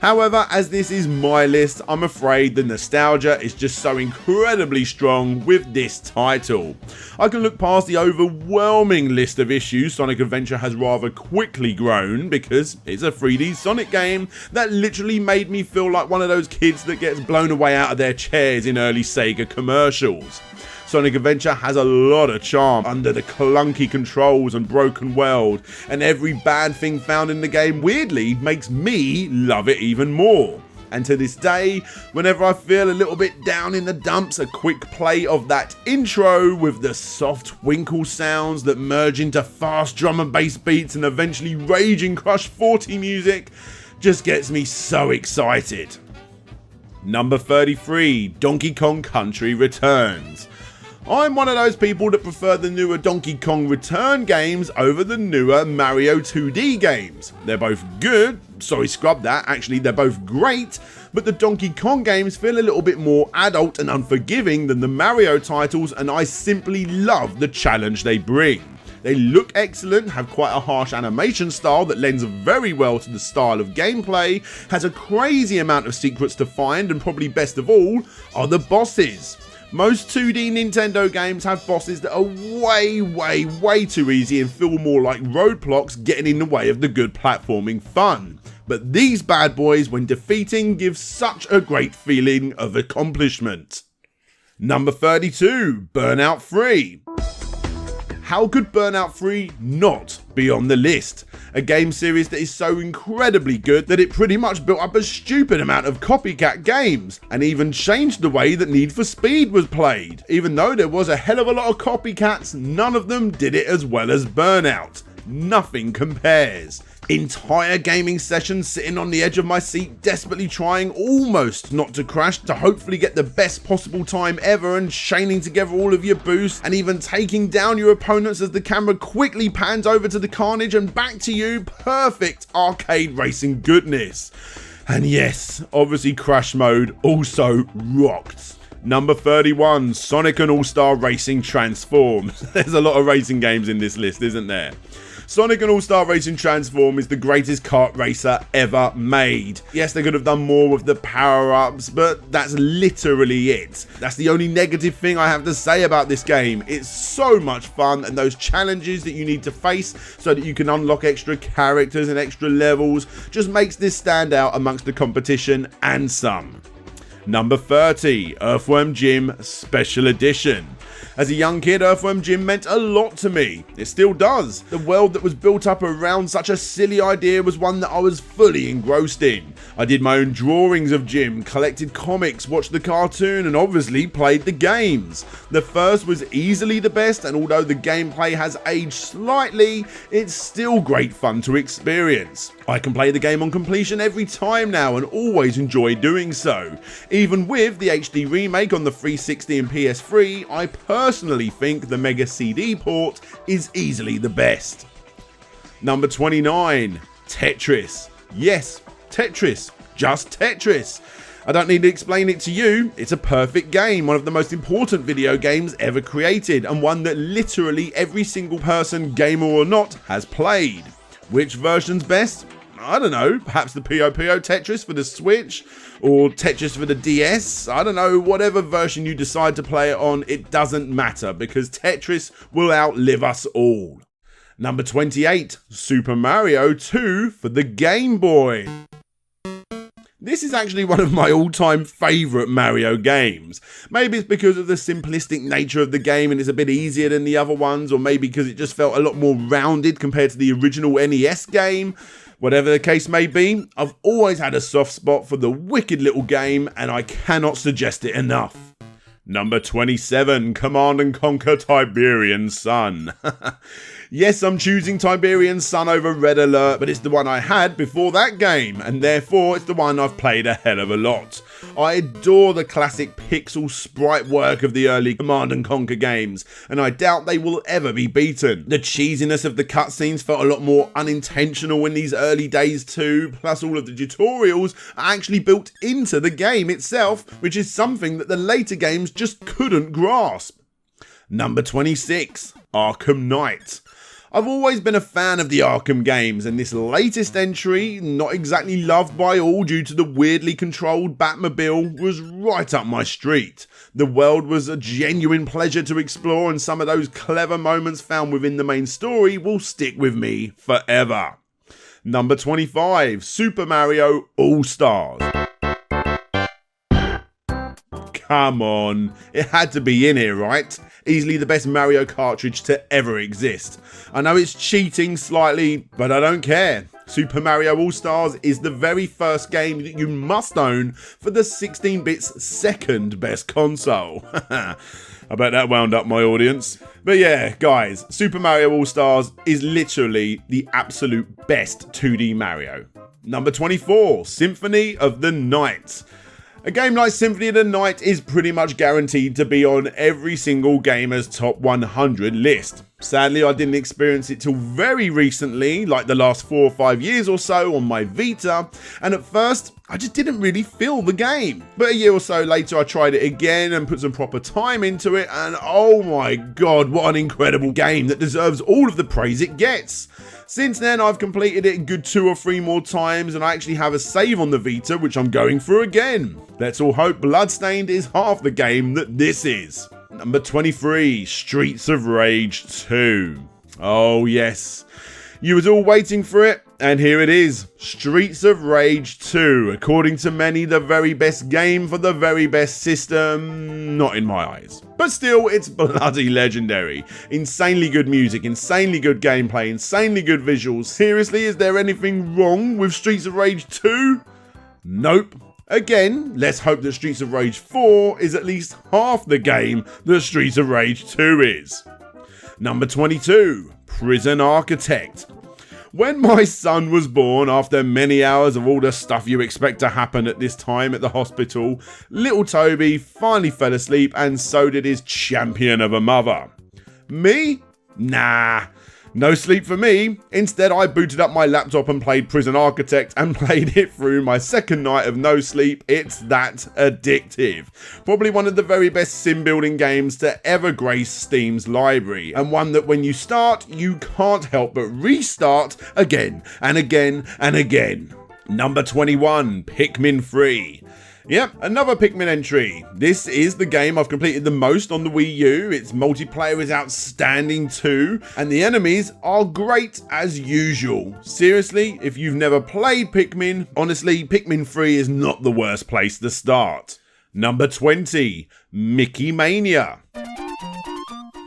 However, as this is my list, I'm afraid the nostalgia is just so incredibly strong with this title. I can look past the overwhelming list of issues Sonic Adventure has rather quickly grown, because it's a 3D Sonic game that literally made me feel like one of those kids that gets blown away out of their chairs in early Sega commercials. Sonic Adventure has a lot of charm under the clunky controls and broken world, and every bad thing found in the game weirdly makes me love it even more. And to this day, whenever I feel a little bit down in the dumps, a quick play of that intro with the soft twinkle sounds that merge into fast drum and bass beats and eventually raging Crush 40 music just gets me so excited. Number 33, Donkey Kong Country Returns. I'm one of those people that prefer the newer Donkey Kong Return games over the newer Mario 2D games. They're both good, sorry scrub that, actually they're both great, but the Donkey Kong games feel a little bit more adult and unforgiving than the Mario titles, and I simply love the challenge they bring. They look excellent, have quite a harsh animation style that lends very well to the style of gameplay, has a crazy amount of secrets to find, and probably best of all are the bosses. Most 2D Nintendo games have bosses that are way too easy and feel more like roadblocks getting in the way of the good platforming fun. But these bad boys, when defeating, give such a great feeling of accomplishment. Number 32, Burnout 3. How could Burnout 3 not be on the list? A game series that is so incredibly good that it pretty much built up a stupid amount of copycat games, and even changed the way that Need for Speed was played. Even though there was a hell of a lot of copycats, none of them did it as well as Burnout. Nothing compares. Entire gaming sessions sitting on the edge of my seat, desperately trying almost not to crash to hopefully get the best possible time ever, and chaining together all of your boosts and even taking down your opponents as the camera quickly pans over to the carnage and back to you. Perfect arcade racing goodness. And yes, obviously crash mode also rocked. Number 31, Sonic and All-Star Racing Transforms. There's a lot of racing games in this list, isn't there? Sonic and All-Star Racing Transform is the greatest kart racer ever made. Yes, they could have done more with the power-ups, but that's literally it. That's the only negative thing I have to say about this game. It's so much fun, and those challenges that you need to face so that you can unlock extra characters and extra levels just makes this stand out amongst the competition and some. Number 30, Earthworm Jim Special Edition. As a young kid, Earthworm Jim meant a lot to me. It still does. The world that was built up around such a silly idea was one that I was fully engrossed in. I did my own drawings of Jim, collected comics, watched the cartoon, and obviously played the games. The first was easily the best, and although the gameplay has aged slightly, it's still great fun to experience. I can play the game on completion every time now and always enjoy doing so. Even with the HD remake on the 360 and PS3, I personally think the Mega CD port is easily the best. Number 29, Tetris. Yes, Tetris. Just Tetris. I don't need to explain it to you. It's a perfect game, one of the most important video games ever created, and one that literally every single person, gamer or not, has played. Which version's best? I don't know, perhaps the Puyo Puyo Tetris for the Switch, or Tetris for the DS, I don't know, whatever version you decide to play it on, it doesn't matter, because Tetris will outlive us all. Number 28, Super Mario 2 for the Game Boy. This is actually one of my all-time favourite Mario games. Maybe it's because of the simplistic nature of the game and it's a bit easier than the other ones, or maybe because it just felt a lot more rounded compared to the original NES game. Whatever the case may be, I've always had a soft spot for the wicked little game, and I cannot suggest it enough. Number 27, Command & Conquer Tiberian Sun. Yes, I'm choosing Tiberian Sun over Red Alert, but it's the one I had before that game, and therefore it's the one I've played a hell of a lot. I adore the classic pixel sprite work of the early Command & Conquer games, and I doubt they will ever be beaten. The cheesiness of the cutscenes felt a lot more unintentional in these early days too, plus all of the tutorials are actually built into the game itself, which is something that the later games just couldn't grasp. Number 26, Arkham Knight. I've always been a fan of the Arkham games, and this latest entry, not exactly loved by all due to the weirdly controlled Batmobile, was right up my street. The world was a genuine pleasure to explore, and some of those clever moments found within the main story will stick with me forever. Number 25, Super Mario All-Stars. Come on, it had to be in here, right? Easily the best Mario cartridge to ever exist. I know it's cheating slightly, but I don't care. Super Mario All-Stars is the very first game that you must own for the 16-bit's second best console. I bet that wound up my audience. But yeah, guys, Super Mario All-Stars is literally the absolute best 2D Mario. Number 24, Symphony of the Night. A game like Symphony of the Night is pretty much guaranteed to be on every single gamer's top 100 list. Sadly, I didn't experience it till very recently, like the last 4 or 5 years or so on my Vita, and at first, I just didn't really feel the game. But a year or so later, I tried it again and put some proper time into it, and oh my god, what an incredible game that deserves all of the praise it gets. Since then, I've completed it a good 2 or 3 more times, and I actually have a save on the Vita, which I'm going through again. Let's all hope Bloodstained is half the game that this is. Number 23, Streets of Rage 2. Oh yes, you was all waiting for it, and here it is. Streets of Rage 2, according to many the very best game for the very best system, not in my eyes. But still, it's bloody legendary. Insanely good music, insanely good gameplay, insanely good visuals. Seriously, is there anything wrong with Streets of Rage 2? Nope. Again, let's hope that Streets of Rage 4 is at least half the game that Streets of Rage 2 is. Number 22, Prison Architect. When my son was born, after many hours of all the stuff you expect to happen at this time at the hospital, little Toby finally fell asleep, and so did his champion of a mother. Me? Nah. No sleep for me. Instead, I booted up my laptop and played Prison Architect and played it through my second night of no sleep. It's that addictive. Probably one of the very best sim building games to ever grace Steam's library, and one that when you start, you can't help but restart again and again and again. Number 21, Pikmin 3. Yep, another Pikmin entry. This is the game I've completed the most on the Wii U. Its multiplayer is outstanding too, and the enemies are great as usual. Seriously, if you've never played Pikmin, honestly, Pikmin 3 is not the worst place to start. Number 20, Mickey Mania.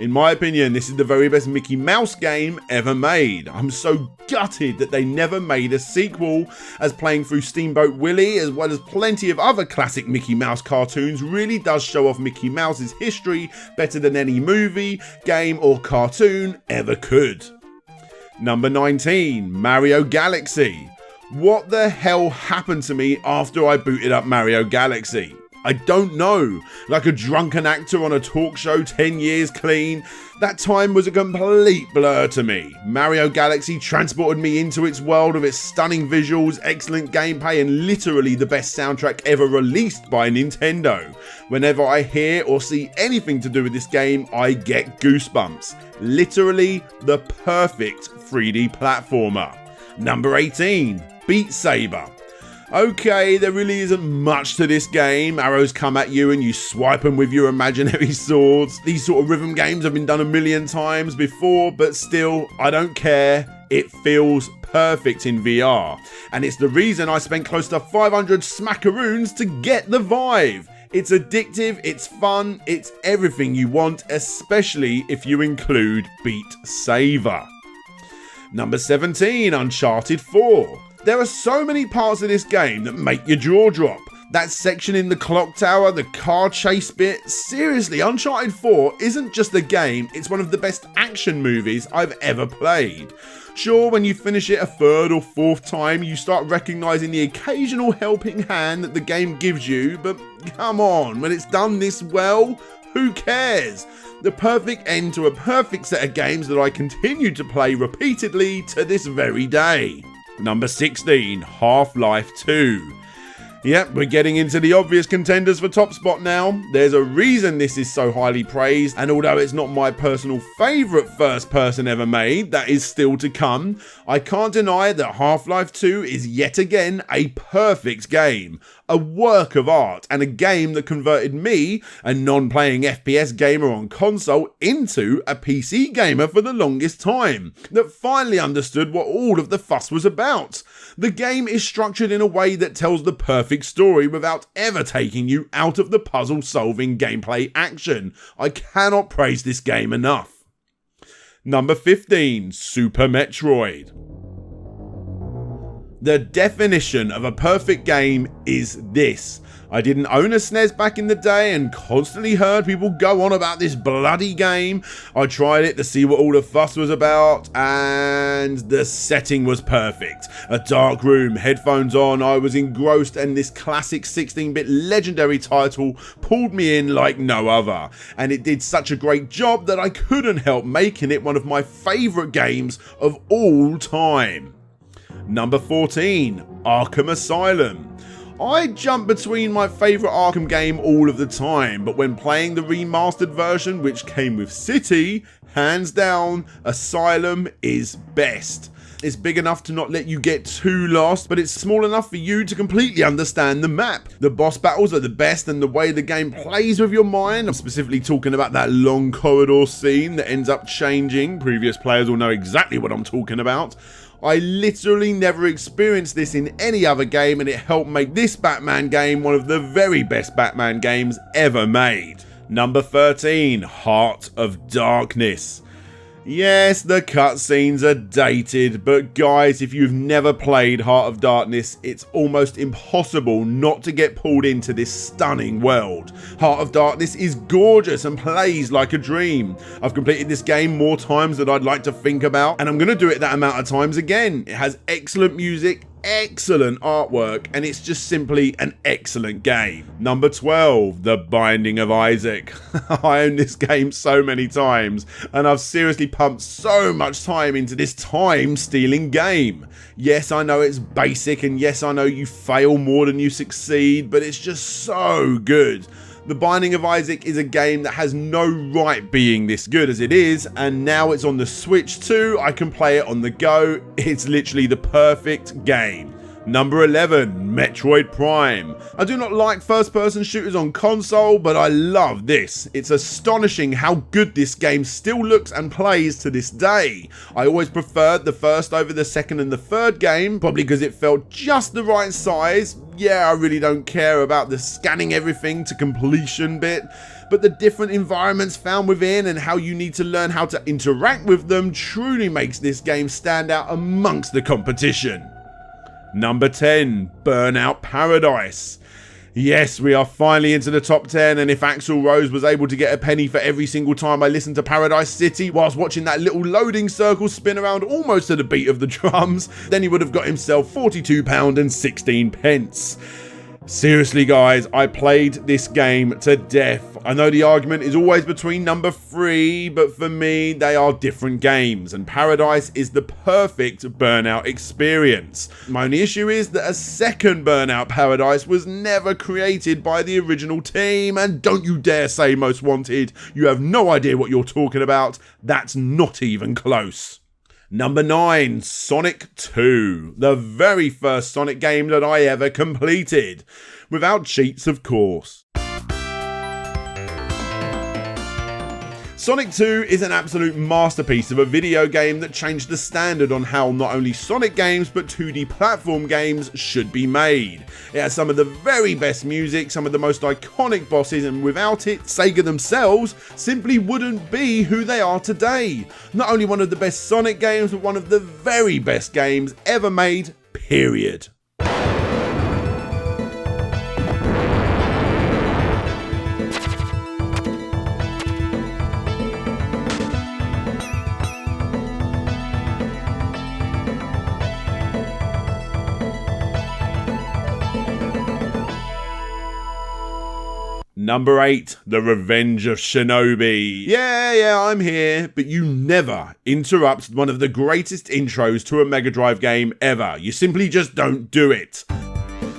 In my opinion, this is the very best Mickey Mouse game ever made. I'm so gutted that they never made a sequel, as playing through Steamboat Willie, as well as plenty of other classic Mickey Mouse cartoons, really does show off Mickey Mouse's history better than any movie, game or cartoon ever could. Number 19, Mario Galaxy. What the hell happened to me after I booted up Mario Galaxy? I don't know. Like a drunken actor on a talk show 10 years clean, that time was a complete blur to me. Mario Galaxy transported me into its world with its stunning visuals, excellent gameplay, and literally the best soundtrack ever released by Nintendo. Whenever I hear or see anything to do with this game, I get goosebumps. Literally the perfect 3D platformer. Number 18, Beat Saber. Okay, there really isn't much to this game. Arrows come at you and you swipe them with your imaginary swords. These sort of rhythm games have been done a million times before, but still, I don't care. It feels perfect in VR. And it's the reason I spent close to 500 smackaroons to get the vibe. It's addictive, it's fun, it's everything you want, especially if you include Beat Saber. Number 17, Uncharted 4. There are so many parts of this game that make your jaw drop. That section in the clock tower, the car chase bit. Seriously, Uncharted 4 isn't just a game, it's one of the best action movies I've ever played. Sure, when you finish it a third or fourth time, you start recognising the occasional helping hand that the game gives you, but come on, when it's done this well, who cares? The perfect end to a perfect set of games that I continue to play repeatedly to this very day. Number 16, Half-Life 2. Yep, we're getting into the obvious contenders for top spot now. There's a reason this is so highly praised, and although it's not my personal favourite first person ever made, that is still to come, I can't deny that Half-Life 2 is yet again a perfect game. A work of art, and a game that converted me, a non-playing FPS gamer on console, into a PC gamer for the longest time, that finally understood what all of the fuss was about. The game is structured in a way that tells the perfect story without ever taking you out of the puzzle-solving gameplay action. I cannot praise this game enough. Number 15, Super Metroid. The definition of a perfect game is this. I didn't own a SNES back in the day and constantly heard people go on about this bloody game. I tried it to see what all the fuss was about, and the setting was perfect. A dark room, headphones on, I was engrossed, and this classic 16-bit legendary title pulled me in like no other. And it did such a great job that I couldn't help making it one of my favourite games of all time. Number 14, Arkham Asylum. I jump between my favourite Arkham game all of the time, but when playing the remastered version, which came with City, hands down, Asylum is best. It's big enough to not let you get too lost, but it's small enough for you to completely understand the map. The boss battles are the best, and the way the game plays with your mind, I'm specifically talking about that long corridor scene that ends up changing. Previous players will know exactly what I'm talking about. I literally never experienced this in any other game, and it helped make this Batman game one of the very best Batman games ever made. Number 13, Heart of Darkness. Yes, the cutscenes are dated, but guys, if you've never played Heart of Darkness, it's almost impossible not to get pulled into this stunning world. Heart of Darkness is gorgeous and plays like a dream. I've completed this game more times than I'd like to think about, and I'm going to do it that amount of times again. It has excellent music, excellent artwork, and it's just simply an excellent game. Number 12, The Binding of Isaac. I own this game so many times, and I've seriously pumped so much time into this time-stealing game. Yes, I know it's basic, and yes, I know you fail more than you succeed, but it's just so good. The Binding of Isaac is a game that has no right being this good as it is, and now it's on the Switch too. I can play it on the go. It's literally the perfect game. Number 11, Metroid Prime. I do not like first-person shooters on console, but I love this. It's astonishing how good this game still looks and plays to this day. I always preferred the first over the second and the third game, probably because it felt just the right size. Yeah, I really don't care about the scanning everything to completion bit, but the different environments found within and how you need to learn how to interact with them truly makes this game stand out amongst the competition. Number 10, Burnout Paradise. Yes, we are finally into the top 10, and if Axl Rose was able to get a penny for every single time I listened to Paradise City whilst watching that little loading circle spin around almost to the beat of the drums, then he would have got himself £42.16. Seriously guys, I played this game to death. I know the argument is always between number 3, but for me they are different games, and Paradise is the perfect Burnout experience. My only issue is that a second Burnout Paradise was never created by the original team, and don't you dare say Most Wanted, you have no idea what you're talking about. That's not even close. Number 9, Sonic 2, the very first Sonic game that I ever completed. Without cheats, of course. Sonic 2 is an absolute masterpiece of a video game that changed the standard on how not only Sonic games but 2D platform games should be made. It has some of the very best music, some of the most iconic bosses, and without it, Sega themselves simply wouldn't be who they are today. Not only one of the best Sonic games, but one of the very best games ever made, period. Number 8, The Revenge of Shinobi. Yeah, I'm here, but you never interrupt one of the greatest intros to a Mega Drive game ever. You simply just don't do it.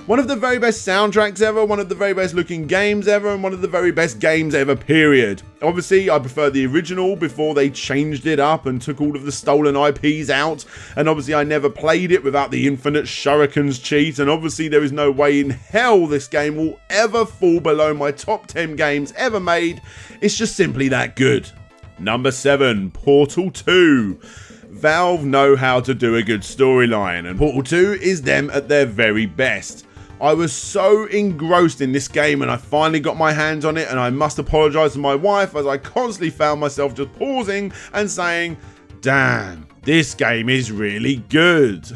One of the very best soundtracks ever, one of the very best looking games ever, and one of the very best games ever, period. Obviously, I prefer the original before they changed it up and took all of the stolen IPs out, and obviously I never played it without the infinite shurikens cheat, and obviously there is no way in hell this game will ever fall below my top 10 games ever made. It's just simply that good. Number 7, Portal 2. Valve know how to do a good storyline, and Portal 2 is them at their very best. I was so engrossed in this game and I finally got my hands on it, and I must apologise to my wife as I constantly found myself just pausing and saying, damn, this game is really good.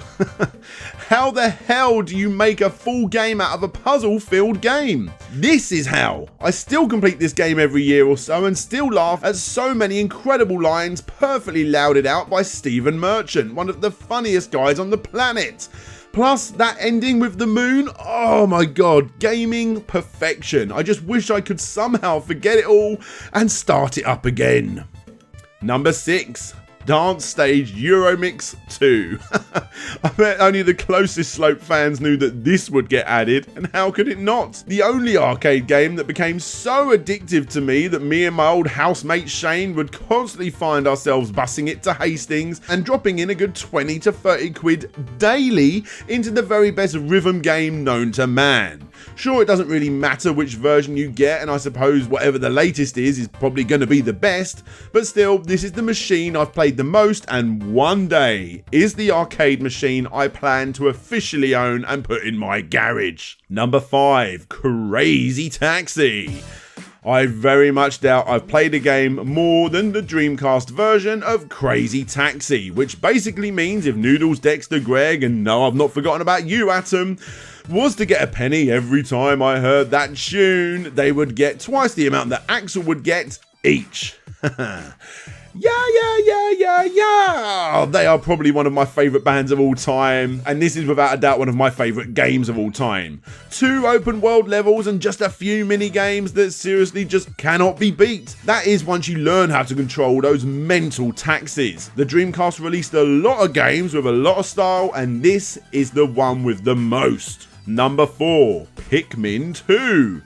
How the hell do you make a full game out of a puzzle-filled game? This is how. I still complete this game every year or so and still laugh at so many incredible lines perfectly lauded out by Stephen Merchant, one of the funniest guys on the planet. Plus, that ending with the moon, oh my god, gaming perfection. I just wish I could somehow forget it all and start it up again. Number 6, Dance Stage Euromix 2. I bet only the closest Slope fans knew that this would get added, and how could it not? The only arcade game that became so addictive to me that me and my old housemate Shane would constantly find ourselves bussing it to Hastings and dropping in a good 20 to 30 quid daily into the very best rhythm game known to man. Sure, it doesn't really matter which version you get, and I suppose whatever the latest is probably going to be the best, but still, this is the machine I've played the most, and one day is the arcade machine I plan to officially own and put in my garage. Number 5, Crazy Taxi. I very much doubt I've played a game more than the Dreamcast version of Crazy Taxi, which basically means if Noodles, Dexter, Greg, and no, I've not forgotten about you, Atom, was to get a penny every time I heard that tune, they would get twice the amount that Axl would get each. Yeah. They are probably one of my favourite bands of all time, and this is without a doubt one of my favourite games of all time. 2 open world levels and just a few mini games that seriously just cannot be beat. That is once you learn how to control those mental taxes. The Dreamcast released a lot of games with a lot of style, and this is the one with the most. Number 4, Pikmin 2.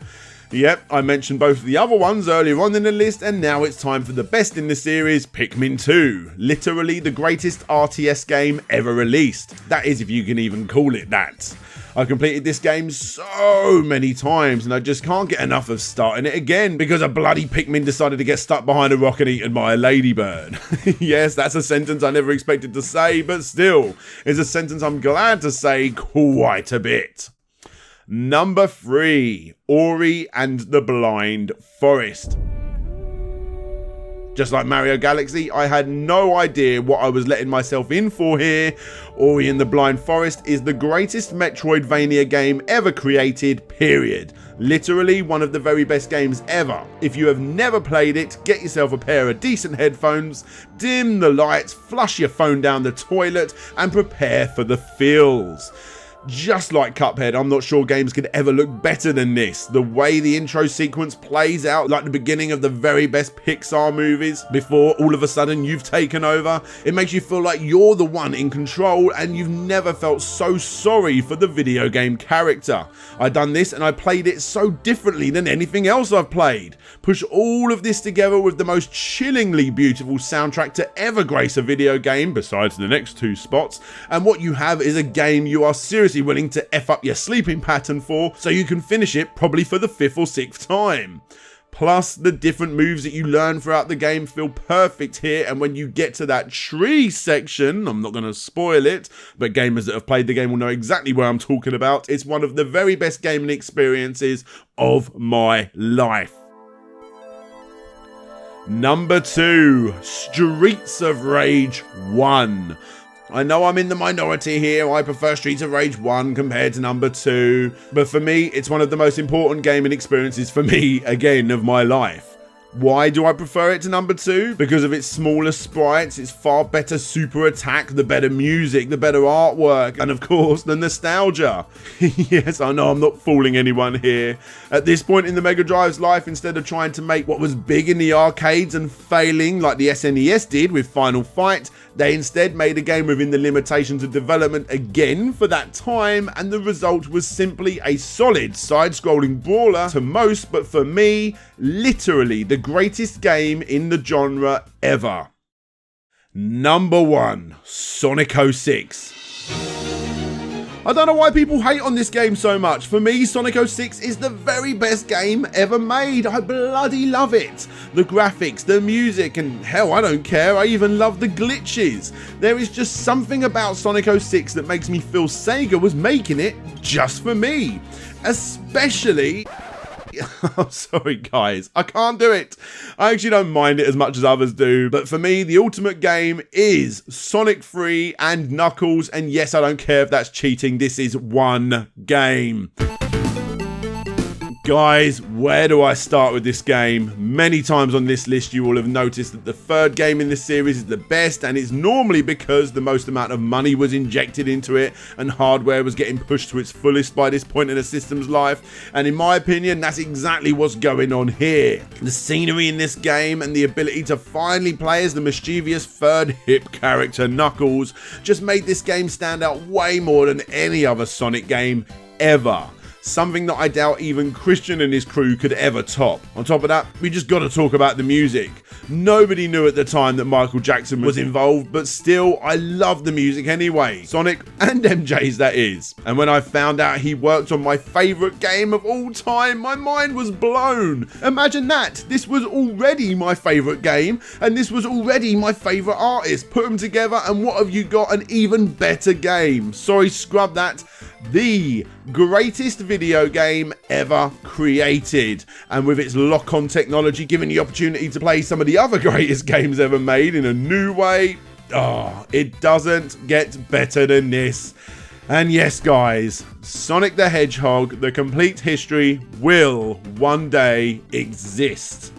Yep, I mentioned both of the other ones earlier on in the list, and now it's time for the best in the series, Pikmin 2. Literally the greatest RTS game ever released. That is, if you can even call it that. I've completed this game so many times, and I just can't get enough of starting it again because a bloody Pikmin decided to get stuck behind a rock and eaten by a ladybird. Yes, that's a sentence I never expected to say, but still, it's a sentence I'm glad to say quite a bit. Number 3, Ori and the Blind Forest. Just like Mario Galaxy, I had no idea what I was letting myself in for here. Ori and the Blind Forest is the greatest Metroidvania game ever created, period. Literally one of the very best games ever. If you have never played it, get yourself a pair of decent headphones, dim the lights, flush your phone down the toilet, and prepare for the feels. Just like Cuphead, I'm not sure games could ever look better than this. The way the intro sequence plays out like the beginning of the very best Pixar movies before all of a sudden you've taken over. It makes you feel like you're the one in control, and you've never felt so sorry for the video game character. I done this and I played it so differently than anything else I've played. Push all of this together with the most chillingly beautiful soundtrack to ever grace a video game, besides the next 2 spots, and what you have is a game you are seriously willing to F up your sleeping pattern for, so you can finish it probably for the 5th or 6th time. Plus, the different moves that you learn throughout the game feel perfect here, and when you get to that tree section, I'm not going to spoil it, but gamers that have played the game will know exactly where I'm talking about. It's one of the very best gaming experiences of my life. Number 2, Streets of Rage 1. I know I'm in the minority here, I prefer Streets of Rage 1 compared to number 2, but for me, it's one of the most important gaming experiences for me, again, of my life. Why do I prefer it to number 2? Because of its smaller sprites, its far better super attack, the better music, the better artwork, and of course, the nostalgia. Yes, I know I'm not fooling anyone here. At this point in the Mega Drive's life, instead of trying to make what was big in the arcades and failing like the SNES did with Final Fight, they instead made a game within the limitations of development again for that time, and the result was simply a solid side-scrolling brawler to most, but for me, literally the greatest game in the genre ever. Number 1, Sonic 06. I don't know why people hate on this game so much. For me, Sonic 06 is the very best game ever made. I bloody love it. The graphics, the music, and hell, I don't care. I even love the glitches. There is just something about Sonic 06 that makes me feel Sega was making it just for me. Especially... I'm sorry guys, I can't do it. I actually don't mind it as much as others do, but for me the ultimate game is Sonic 3 and Knuckles, and yes, I don't care if that's cheating, this is one game. Guys, where do I start with this game? Many times on this list you will have noticed that the 3rd game in this series is the best, and it's normally because the most amount of money was injected into it and hardware was getting pushed to its fullest by this point in a system's life, and in my opinion that's exactly what's going on here. The scenery in this game and the ability to finally play as the mischievous 3rd hip character Knuckles just made this game stand out way more than any other Sonic game ever. Something that I doubt even Christian and his crew could ever top. On top of that, we just got to talk about the music. Nobody knew at the time that Michael Jackson was involved, but still, I love the music anyway. Sonic and MJ's, that is. And when I found out he worked on my favourite game of all time, my mind was blown. Imagine that. This was already my favourite game, and this was already my favourite artist. Put them together, and what have you got? An even better game. Sorry, scrub that. The greatest video game ever created, and with its lock-on technology giving the opportunity to play some of the other greatest games ever made in a new way. It doesn't get better than this. And yes guys, Sonic the Hedgehog, the complete history, will one day exist.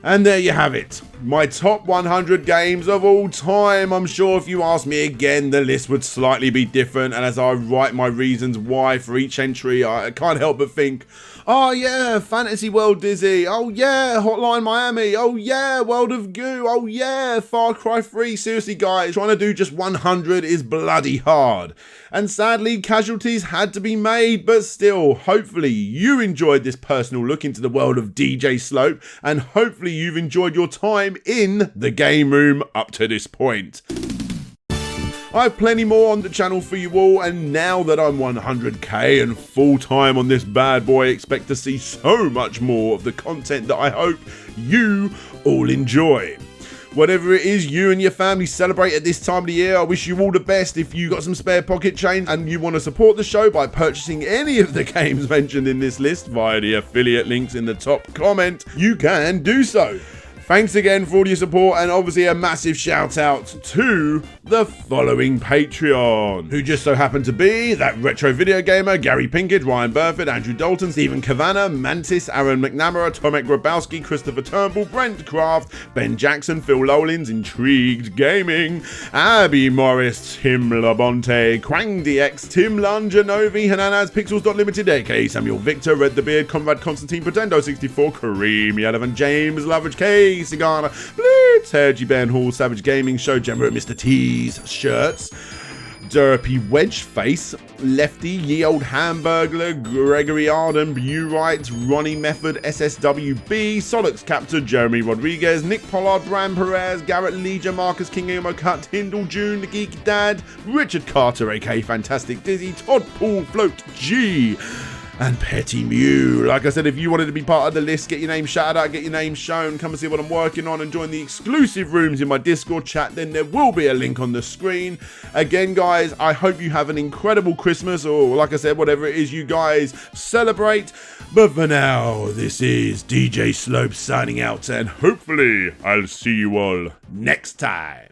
And there you have it. My top 100 games of all time. I'm sure if you asked me again, the list would slightly be different, and as I write my reasons why for each entry, I can't help but think, oh yeah, Fantasy World Dizzy, oh yeah, Hotline Miami, oh yeah, World of Goo, oh yeah, Far Cry 3. Seriously guys, trying to do just 100 is bloody hard. And sadly, casualties had to be made, but still, hopefully you enjoyed this personal look into the world of DJ Slope, and hopefully you've enjoyed your time in the game room up to this point. I have plenty more on the channel for you all, and now that I'm 100k and full time on this bad boy, expect to see so much more of the content that I hope you all enjoy. Whatever it is you and your family celebrate at this time of the year, I wish you all the best. If you got some spare pocket change and you want to support the show by purchasing any of the games mentioned in this list via the affiliate links in the top comment, you can do so. Thanks again for all your support, and obviously a massive shout out to the following Patreon, who just so happen to be that retro video gamer, Gary Pinkett, Ryan Burford, Andrew Dalton, Stephen Kavanagh, Mantis, Aaron McNamara, Tomek Grabowski, Christopher Turnbull, Brent Craft, Ben Jackson, Phil Lowlins, Intrigued Gaming, Abby Morris, Tim Labonte, Quang DX, Tim Lunge, Novi, Hernandez, Pixels.Limited, aka Samuel Victor, Red the Beard, Conrad Constantine, Pretendo 64, Kareem Yadavan, James, Lovage K, Cigana, Blitz, Hergy Ben Hall, Savage Gaming Show, Gemma, Mr. T's Shirts, Derpy Wedge Face, Lefty, Ye Old Hamburglar, Gregory Arden, Bewright, Ronnie Method, SSWB, Solix Captor, Jeremy Rodriguez, Nick Pollard, Bram Perez, Garrett Legion, Marcus King, Emo Cut, Hindle June, The Geek Dad, Richard Carter, aka Fantastic Dizzy, Todd Paul, Float G, and Petty Mew. Like I said, if you wanted to be part of the list, get your name shouted out, get your name shown, come and see what I'm working on, and join the exclusive rooms in my Discord chat, then there will be a link on the screen. Again, guys, I hope you have an incredible Christmas, or like I said, whatever it is you guys celebrate. But for now, this is DJ Slope signing out, and hopefully I'll see you all next time.